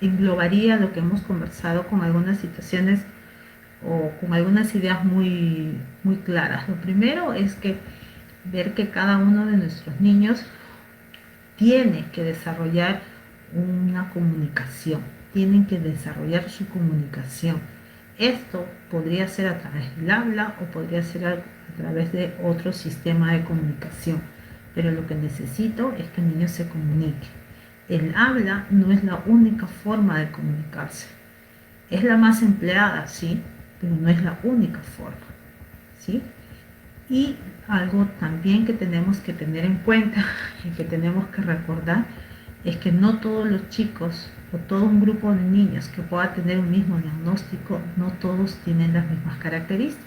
[SPEAKER 1] englobaría lo que hemos conversado con algunas situaciones o con algunas ideas muy, muy claras. Lo primero es que ver que cada uno de nuestros niños tiene que desarrollar una comunicación, tienen que desarrollar su comunicación. Esto podría ser a través del habla o podría ser a través de otro sistema de comunicación, pero lo que necesito es que el niño se comunique. El habla no es la única forma de comunicarse. Es la más empleada, sí, pero no es la única forma, ¿sí? Y algo también que tenemos que tener en cuenta y que tenemos que recordar es que no todos los chicos o todo un grupo de niños que pueda tener un mismo diagnóstico, no todos tienen las mismas características.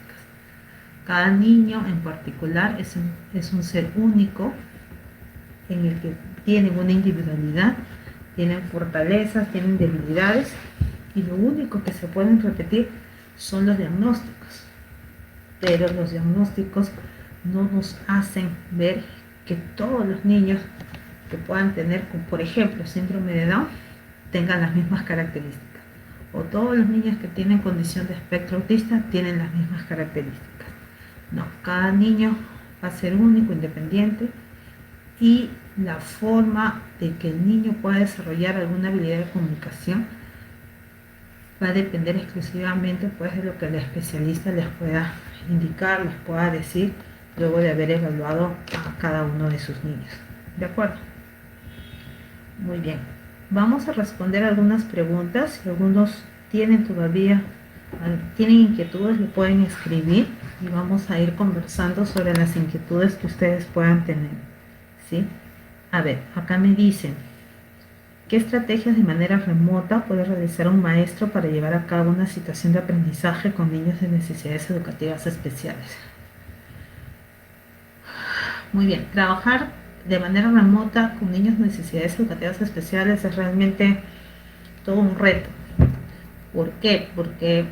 [SPEAKER 1] Cada niño en particular es un ser único en el que tienen una individualidad, tienen fortalezas, tienen debilidades, y lo único que se pueden repetir son los diagnósticos. Pero los diagnósticos no nos hacen ver que todos los niños que puedan tener, por ejemplo, síndrome de Down, tengan las mismas características. O todos los niños que tienen condición de espectro autista tienen las mismas características. No, cada niño va a ser único, independiente, y la forma de que el niño pueda desarrollar alguna habilidad de comunicación va a depender exclusivamente pues de lo que el especialista les pueda indicar, les pueda decir luego de haber evaluado a cada uno de sus niños. ¿De acuerdo? Muy bien. Vamos a responder algunas preguntas. Si algunos tienen inquietudes, lo pueden escribir y vamos a ir conversando sobre las inquietudes que ustedes puedan tener. ¿Sí? A ver, acá me dicen, ¿qué estrategias de manera remota puede realizar un maestro para llevar a cabo una situación de aprendizaje con niños de necesidades educativas especiales? Muy bien, trabajar de manera remota con niños de necesidades educativas especiales es realmente todo un reto. ¿Por qué? Porque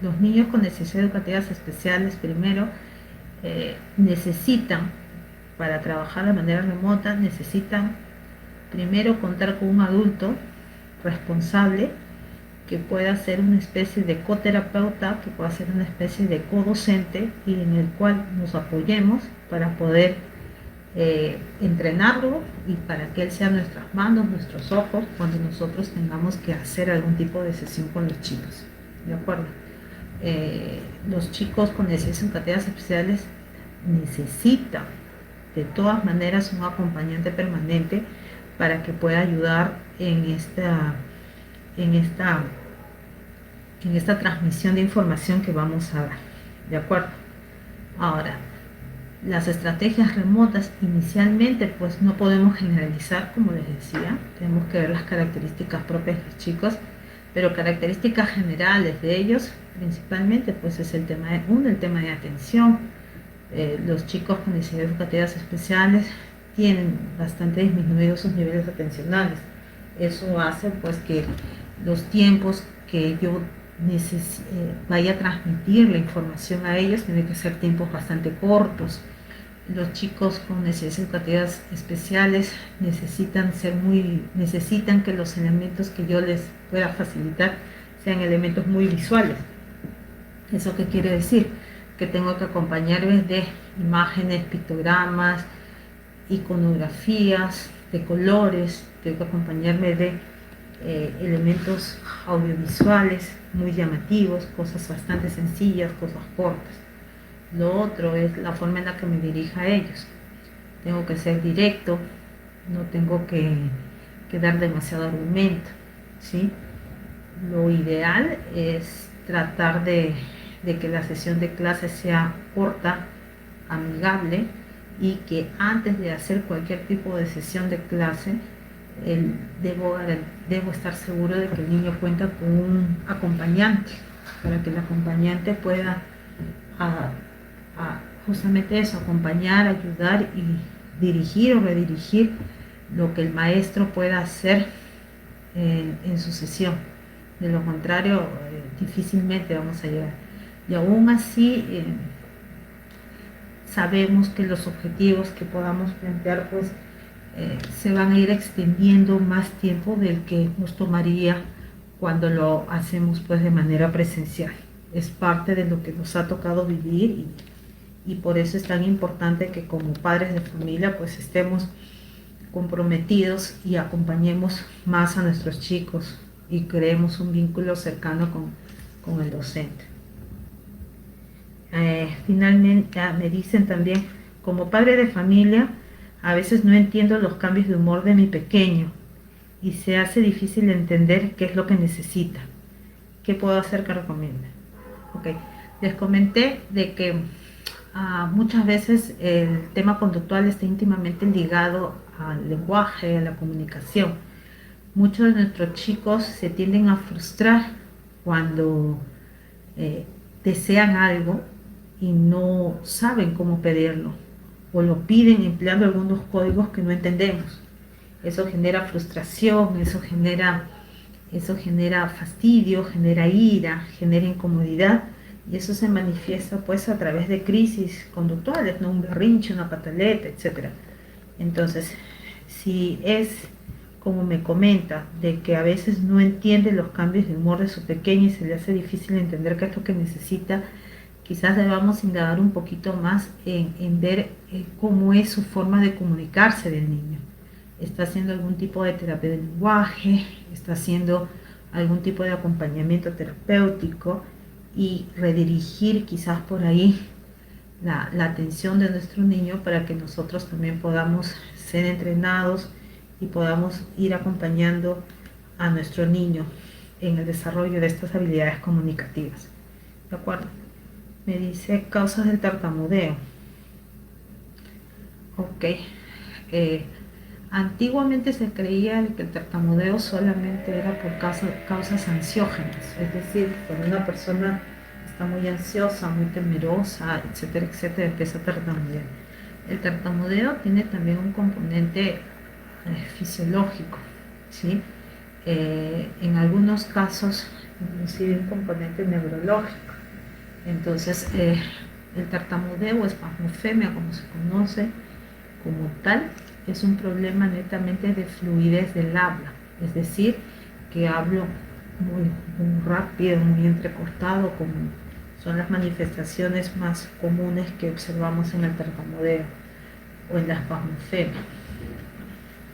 [SPEAKER 1] los niños con necesidades educativas especiales primero necesitan, para trabajar de manera remota, necesitan primero contar con un adulto responsable que pueda ser una especie de coterapeuta, que pueda ser una especie de codocente y en el cual nos apoyemos para poder entrenarlo y para que él sea nuestras manos, nuestros ojos, cuando nosotros tengamos que hacer algún tipo de sesión con los chicos. ¿De acuerdo? Los chicos con necesidades educativas especiales necesitan de todas maneras un acompañante permanente para que pueda ayudar en esta transmisión de información que vamos a dar. ¿De acuerdo? Ahora, las estrategias remotas inicialmente pues no podemos generalizar, como les decía, tenemos que ver las características propias de los chicos, pero características generales de ellos principalmente pues es el tema de atención. Los chicos con necesidades educativas especiales tienen bastante disminuidos sus niveles atencionales. Eso hace pues que los tiempos que yo vaya a transmitir la información a ellos tienen que ser tiempos bastante cortos. Los chicos con necesidades educativas especiales necesitan que los elementos que yo les pueda facilitar sean elementos muy visuales. ¿Eso qué quiere decir? Que tengo que acompañarles de imágenes, pictogramas, iconografías, de colores, tengo que acompañarme de elementos audiovisuales muy llamativos, cosas bastante sencillas, cosas cortas. Lo otro es la forma en la que me dirija a ellos. Tengo que ser directo, no tengo que dar demasiado argumento, ¿sí? Lo ideal es tratar de que la sesión de clase sea corta, amigable, y que antes de hacer cualquier tipo de sesión de clase debo estar seguro de que el niño cuenta con un acompañante, para que el acompañante pueda justamente eso, acompañar, ayudar y dirigir o redirigir lo que el maestro pueda hacer en su sesión. De lo contrario, difícilmente vamos a llegar. Y aún así, sabemos que los objetivos que podamos plantear pues se van a ir extendiendo más tiempo del que nos tomaría cuando lo hacemos pues de manera presencial. Es parte de lo que nos ha tocado vivir y por eso es tan importante que como padres de familia pues estemos comprometidos y acompañemos más a nuestros chicos y creemos un vínculo cercano con el docente. Finalmente me dicen también, como padre de familia, a veces no entiendo los cambios de humor de mi pequeño y se hace difícil entender qué es lo que necesita. ¿Qué puedo hacer que recomiende? Okay. Les comenté de que Muchas veces el tema conductual está íntimamente ligado al lenguaje, a la comunicación. Muchos de nuestros chicos se tienden a frustrar cuando eh, desean algo y no saben cómo pedirlo o lo piden empleando algunos códigos que no entendemos. Eso genera frustración, eso genera fastidio, genera ira, genera incomodidad y eso se manifiesta pues a través de crisis conductuales, ¿no? Un berrinche, una pataleta, etcétera. Entonces, si es como me comenta, de que a veces no entiende los cambios de humor de su pequeña y se le hace difícil entender qué es lo que necesita, quizás debamos indagar un poquito más en ver cómo es su forma de comunicarse del niño. Está haciendo algún tipo de terapia del lenguaje, está haciendo algún tipo de acompañamiento terapéutico y redirigir quizás por ahí la atención de nuestro niño para que nosotros también podamos ser entrenados y podamos ir acompañando a nuestro niño en el desarrollo de estas habilidades comunicativas. ¿De acuerdo? Me dice causas del tartamudeo. Ok. Eh, Antiguamente se creía que el tartamudeo solamente era por causas ansiógenas, es decir, cuando una persona está muy ansiosa, muy temerosa, etcétera, etcétera, empieza a tartamudear. El tartamudeo tiene también un componente fisiológico, ¿sí? En algunos casos, inclusive un componente neurológico. Entonces, el tartamudeo o espasmofemia, como se conoce como tal, es un problema netamente de fluidez del habla, es decir, que hablo muy rápido, muy entrecortado, como son las manifestaciones más comunes que observamos en el tartamudeo o en la espasmofemia.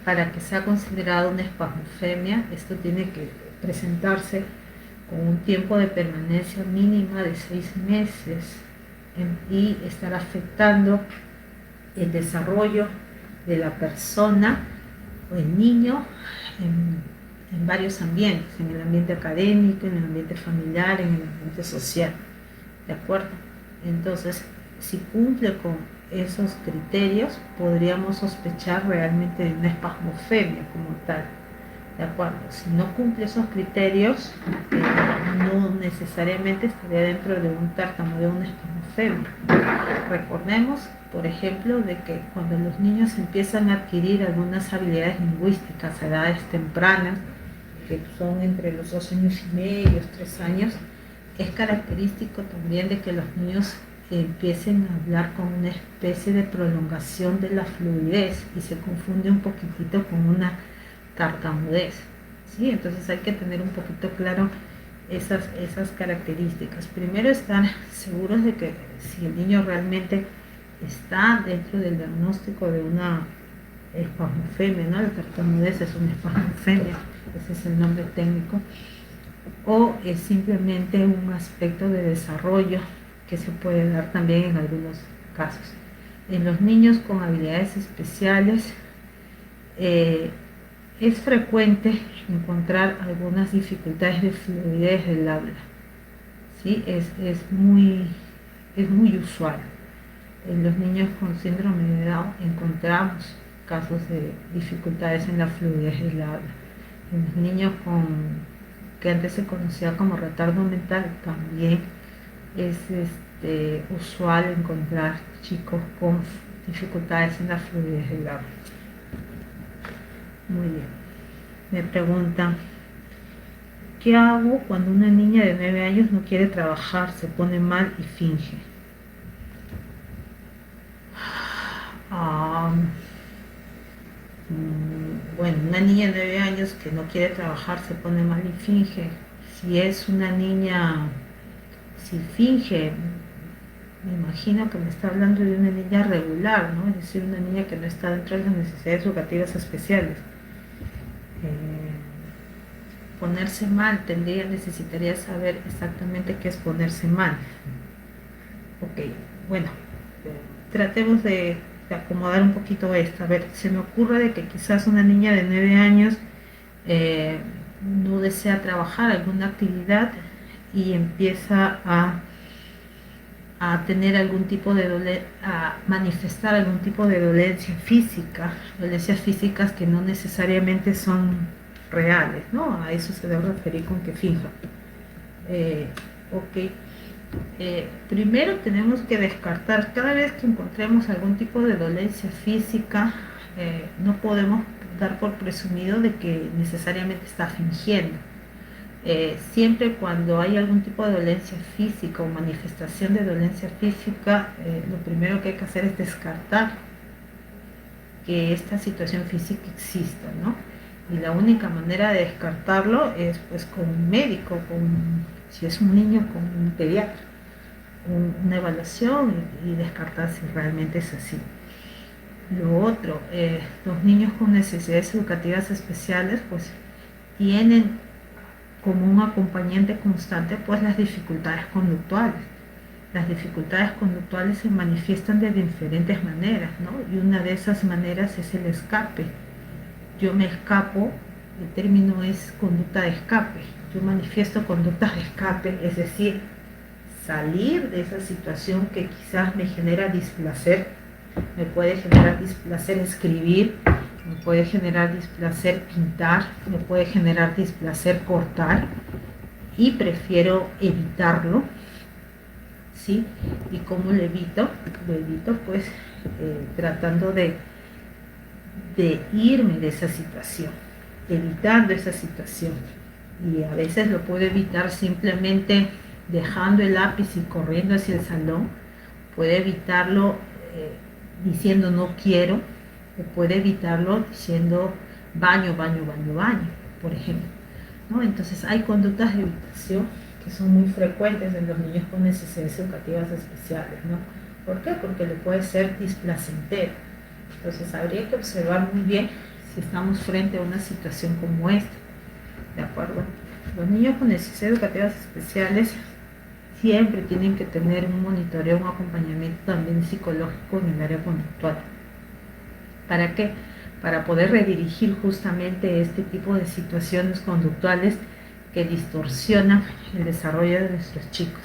[SPEAKER 1] Para que sea considerado una espasmofemia, esto tiene que presentarse con un tiempo de permanencia mínima de 6 meses y estar afectando el desarrollo de la persona o el niño en varios ambientes, en el ambiente académico, en el ambiente familiar, en el ambiente social. ¿De acuerdo? Entonces, si cumple con esos criterios, podríamos sospechar realmente de una espasmofemia como tal. ¿De acuerdo? Si no cumple esos criterios, no necesariamente estaría dentro de un tartamudeo de una espasmofemia. Recordemos, por ejemplo, de que cuando los niños empiezan a adquirir algunas habilidades lingüísticas a edades tempranas, que son entre los 2 años y medio, 3 años, es característico también de que los niños empiecen a hablar con una especie de prolongación de la fluidez y se confunde un poquitito con una tartamudez, ¿sí? Entonces hay que tener un poquito claro esas características. Primero, estar seguros de que si el niño realmente está dentro del diagnóstico de una espasmofemia, ¿no? La tartamudez es una espasmofemia, ese es el nombre técnico, o es simplemente un aspecto de desarrollo que se puede dar también en algunos casos. En los niños con habilidades especiales es frecuente encontrar algunas dificultades de fluidez del habla, ¿sí? Es muy usual. En los niños con síndrome de Down encontramos casos de dificultades en la fluidez del habla. En los niños que antes se conocía como retardo mental, también es usual encontrar chicos con dificultades en la fluidez del habla. Muy bien. Me preguntan, ¿qué hago cuando una niña de 9 años no quiere trabajar, se pone mal y finge? Bueno, una niña de 9 años que no quiere trabajar, se pone mal y finge. Si es una niña, si finge, me imagino que me está hablando de una niña regular, ¿no? Es decir, una niña que no está dentro de las necesidades educativas especiales. Ponerse mal, necesitaría saber exactamente qué es ponerse mal. Ok, bueno, tratemos de acomodar un poquito esto. A ver, se me ocurre de que quizás una niña de 9 años no desea trabajar alguna actividad y empieza a tener algún tipo de a manifestar algún tipo de dolencias físicas que no necesariamente son reales, ¿no? A eso se debe referir con que finja. Ok. Primero tenemos que descartar, cada vez que encontremos algún tipo de dolencia física, no podemos dar por presumido de que necesariamente está fingiendo. Siempre cuando hay algún tipo de dolencia física o manifestación de dolencia física, lo primero que hay que hacer es descartar que esta situación física exista, ¿no? Y la única manera de descartarlo es pues con un médico, si es un niño, con un pediatra, una evaluación y descartar si realmente es así. Lo otro, los niños con necesidades educativas especiales pues tienen como un acompañante constante pues las dificultades conductuales. Las dificultades conductuales se manifiestan de diferentes maneras, ¿no? Y una de esas maneras es el escape. Yo me escapo, el término es conducta de escape. Yo manifiesto conductas de escape, es decir, salir de esa situación que quizás me genera displacer. Me puede generar displacer escribir, me puede generar displacer pintar, me puede generar displacer cortar, y prefiero evitarlo, ¿sí? ¿Y cómo lo evito? Lo evito pues tratando de irme de esa situación, evitando esa situación. Y a veces lo puedo evitar simplemente dejando el lápiz y corriendo hacia el salón. Puede evitarlo diciendo no quiero, o puede evitarlo diciendo baño, baño, baño, baño, por ejemplo, ¿no? Entonces hay conductas de evitación que son muy frecuentes en los niños con necesidades educativas especiales, ¿no? ¿Por qué? Porque le puede ser displacentero. Entonces habría que observar muy bien si estamos frente a una situación como esta, ¿de acuerdo? Los niños con necesidades educativas especiales siempre tienen que tener un monitoreo, un acompañamiento también psicológico en el área conductual. ¿Para qué? Para poder redirigir justamente este tipo de situaciones conductuales que distorsionan el desarrollo de nuestros chicos.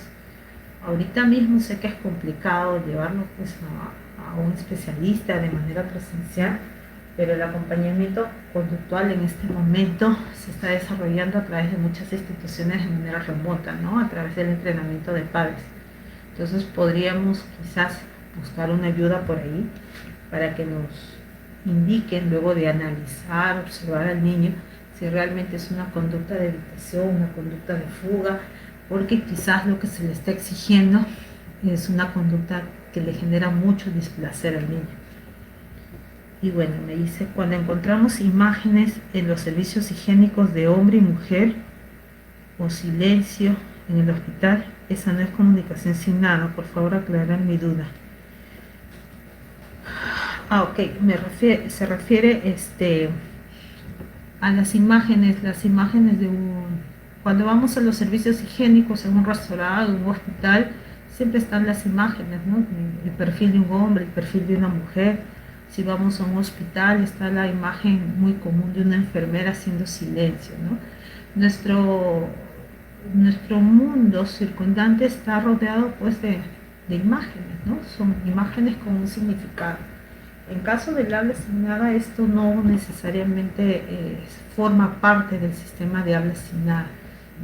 [SPEAKER 1] Ahorita mismo sé que es complicado llevarlo pues a un especialista de manera presencial, pero el acompañamiento conductual en este momento se está desarrollando a través de muchas instituciones de manera remota, ¿no? A través del entrenamiento de padres. Entonces podríamos quizás buscar una ayuda por ahí para que nos indiquen, luego de analizar, observar al niño, si realmente es una conducta de evitación, una conducta de fuga, porque quizás lo que se le está exigiendo es una conducta que le genera mucho displacer al niño. Y bueno, me dice, cuando encontramos imágenes en los servicios higiénicos de hombre y mujer o silencio en el hospital, esa no es comunicación signada, por favor aclarar mi duda. Ok, se refiere a las imágenes de cuando vamos a los servicios higiénicos en un restaurante, en un hospital, siempre están las imágenes, ¿no? El perfil de un hombre, el perfil de una mujer. Si vamos a un hospital, está la imagen muy común de una enfermera haciendo silencio, ¿no? Nuestro mundo circundante está rodeado pues de imágenes, ¿no? Son imágenes con un significado. En caso del habla asignada, esto no necesariamente forma parte del sistema de habla asignada.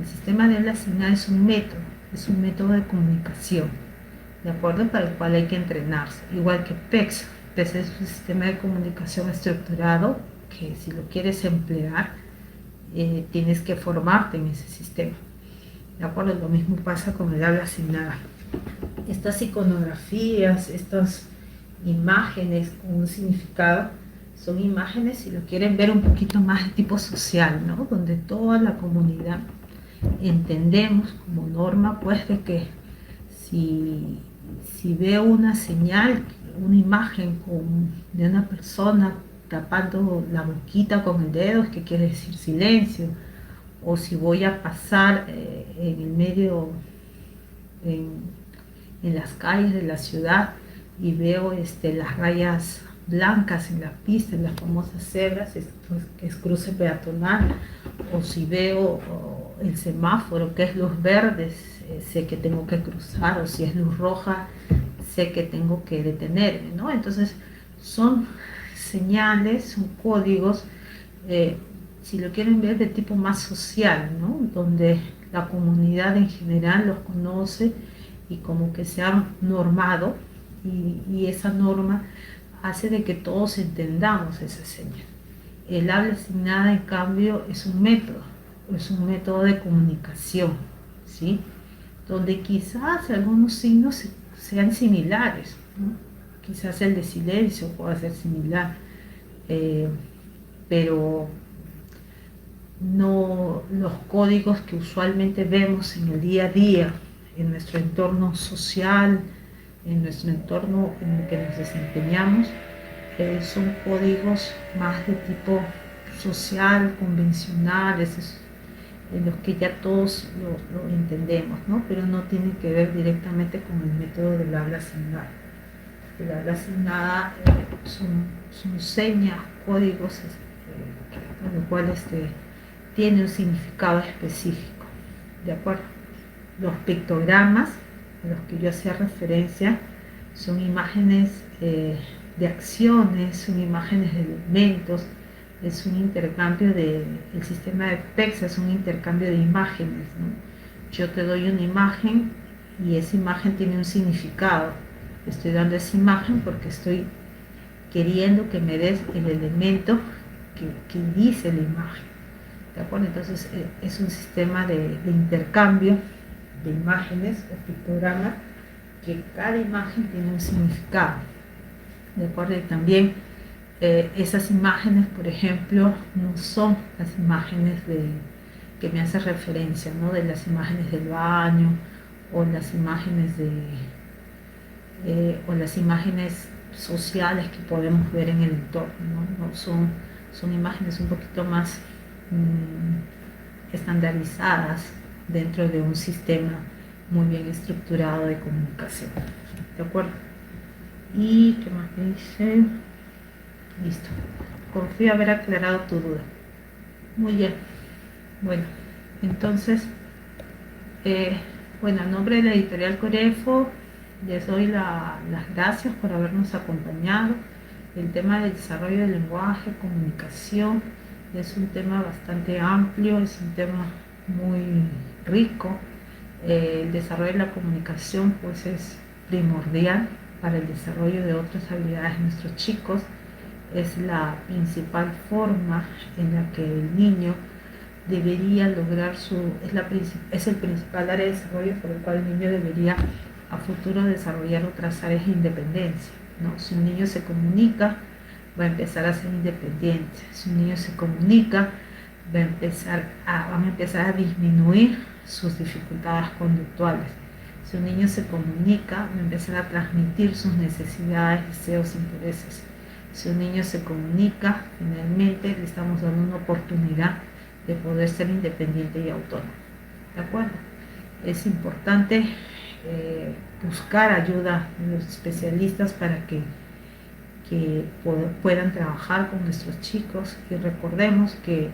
[SPEAKER 1] El sistema de habla asignada es un método de comunicación, ¿de acuerdo? Para el cual hay que entrenarse. Igual que PEX, PEX es un sistema de comunicación estructurado que si lo quieres emplear, tienes que formarte en ese sistema, ¿de acuerdo? Lo mismo pasa con el habla asignada. Estas iconografías, estas imágenes con un significado, son imágenes, si lo quieren ver, un poquito más de tipo social, ¿no? Donde toda la comunidad entendemos como norma, pues, de que si veo una señal, una imagen de una persona tapando la boquita con el dedo, es que quiere decir silencio. O si voy a pasar en el medio, en las calles de la ciudad, y veo las rayas blancas en la pista, en las famosas cebras, que es cruce peatonal, o si veo el semáforo, que es luz verdes sé que tengo que cruzar, o si es luz roja, sé que tengo que detenerme, ¿no? Entonces son señales, son códigos, eh, si lo quieren ver, de tipo más social, ¿no? Donde la comunidad en general los conoce y como que se han normado, y esa norma hace de que todos entendamos esa señal. El habla asignada, en cambio, es un método de comunicación, ¿sí? Donde quizás algunos signos sean similares, ¿no? Quizás el de silencio pueda ser similar, eh, pero no los códigos que usualmente vemos en el día a día, en nuestro entorno social, en nuestro entorno en el que nos desempeñamos, son códigos más de tipo social, convencionales, en los que ya todos lo entendemos, ¿no? Pero no tiene que ver directamente con el método del habla asignada. El habla asignada son señas, códigos, con lo cual tiene un significado específico, ¿de acuerdo? Los pictogramas a los que yo hacía referencia son imágenes de acciones, son imágenes de elementos, es un intercambio el sistema de PEX es un intercambio de imágenes, ¿no? Yo te doy una imagen y esa imagen tiene un significado. Estoy dando esa imagen porque estoy queriendo que me des el elemento que dice la imagen. ¿De acuerdo? Entonces es un sistema de intercambio de imágenes o pictogramas, que cada imagen tiene un significado. ¿De acuerdo? Y también esas imágenes, por ejemplo, no son las imágenes que me hace referencia, ¿no? De las imágenes del baño o las imágenes o las imágenes sociales que podemos ver en el entorno, ¿no? No son imágenes un poquito más estandarizadas dentro de un sistema muy bien estructurado de comunicación. ¿De acuerdo? ¿Y qué más me dice? Listo. Confío haber aclarado tu duda. Muy bien. Bueno, entonces, bueno, en nombre de la editorial Corefo, les doy las gracias por habernos acompañado. El tema del desarrollo del lenguaje, comunicación, es un tema bastante amplio, es un tema muy rico. El desarrollo de la comunicación pues es primordial para el desarrollo de otras habilidades de nuestros chicos. Es la principal forma en la que el niño debería lograr es el principal área de desarrollo por el cual el niño debería a futuro desarrollar otras áreas de independencia, ¿no? Si un niño se comunica, va a empezar a ser independiente. Si un niño se comunica, van a empezar a disminuir sus dificultades conductuales. Si un niño se comunica, va a empezar a transmitir sus necesidades, deseos, intereses. Si un niño se comunica, finalmente le estamos dando una oportunidad de poder ser independiente y autónomo. ¿De acuerdo? Es importante buscar ayuda de los especialistas para que puedan trabajar con nuestros chicos, y recordemos que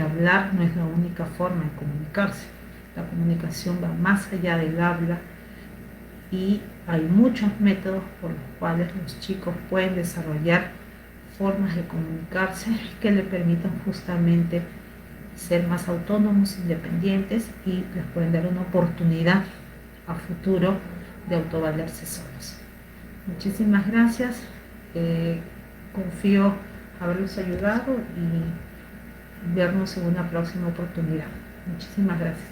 [SPEAKER 1] hablar no es la única forma de comunicarse. La comunicación va más allá del habla y hay muchos métodos por los cuales los chicos pueden desarrollar formas de comunicarse que les permitan justamente ser más autónomos, independientes, y les pueden dar una oportunidad a futuro de autovalerse solos. Muchísimas gracias. Confío haberlos ayudado y vernos en una próxima oportunidad. Muchísimas gracias.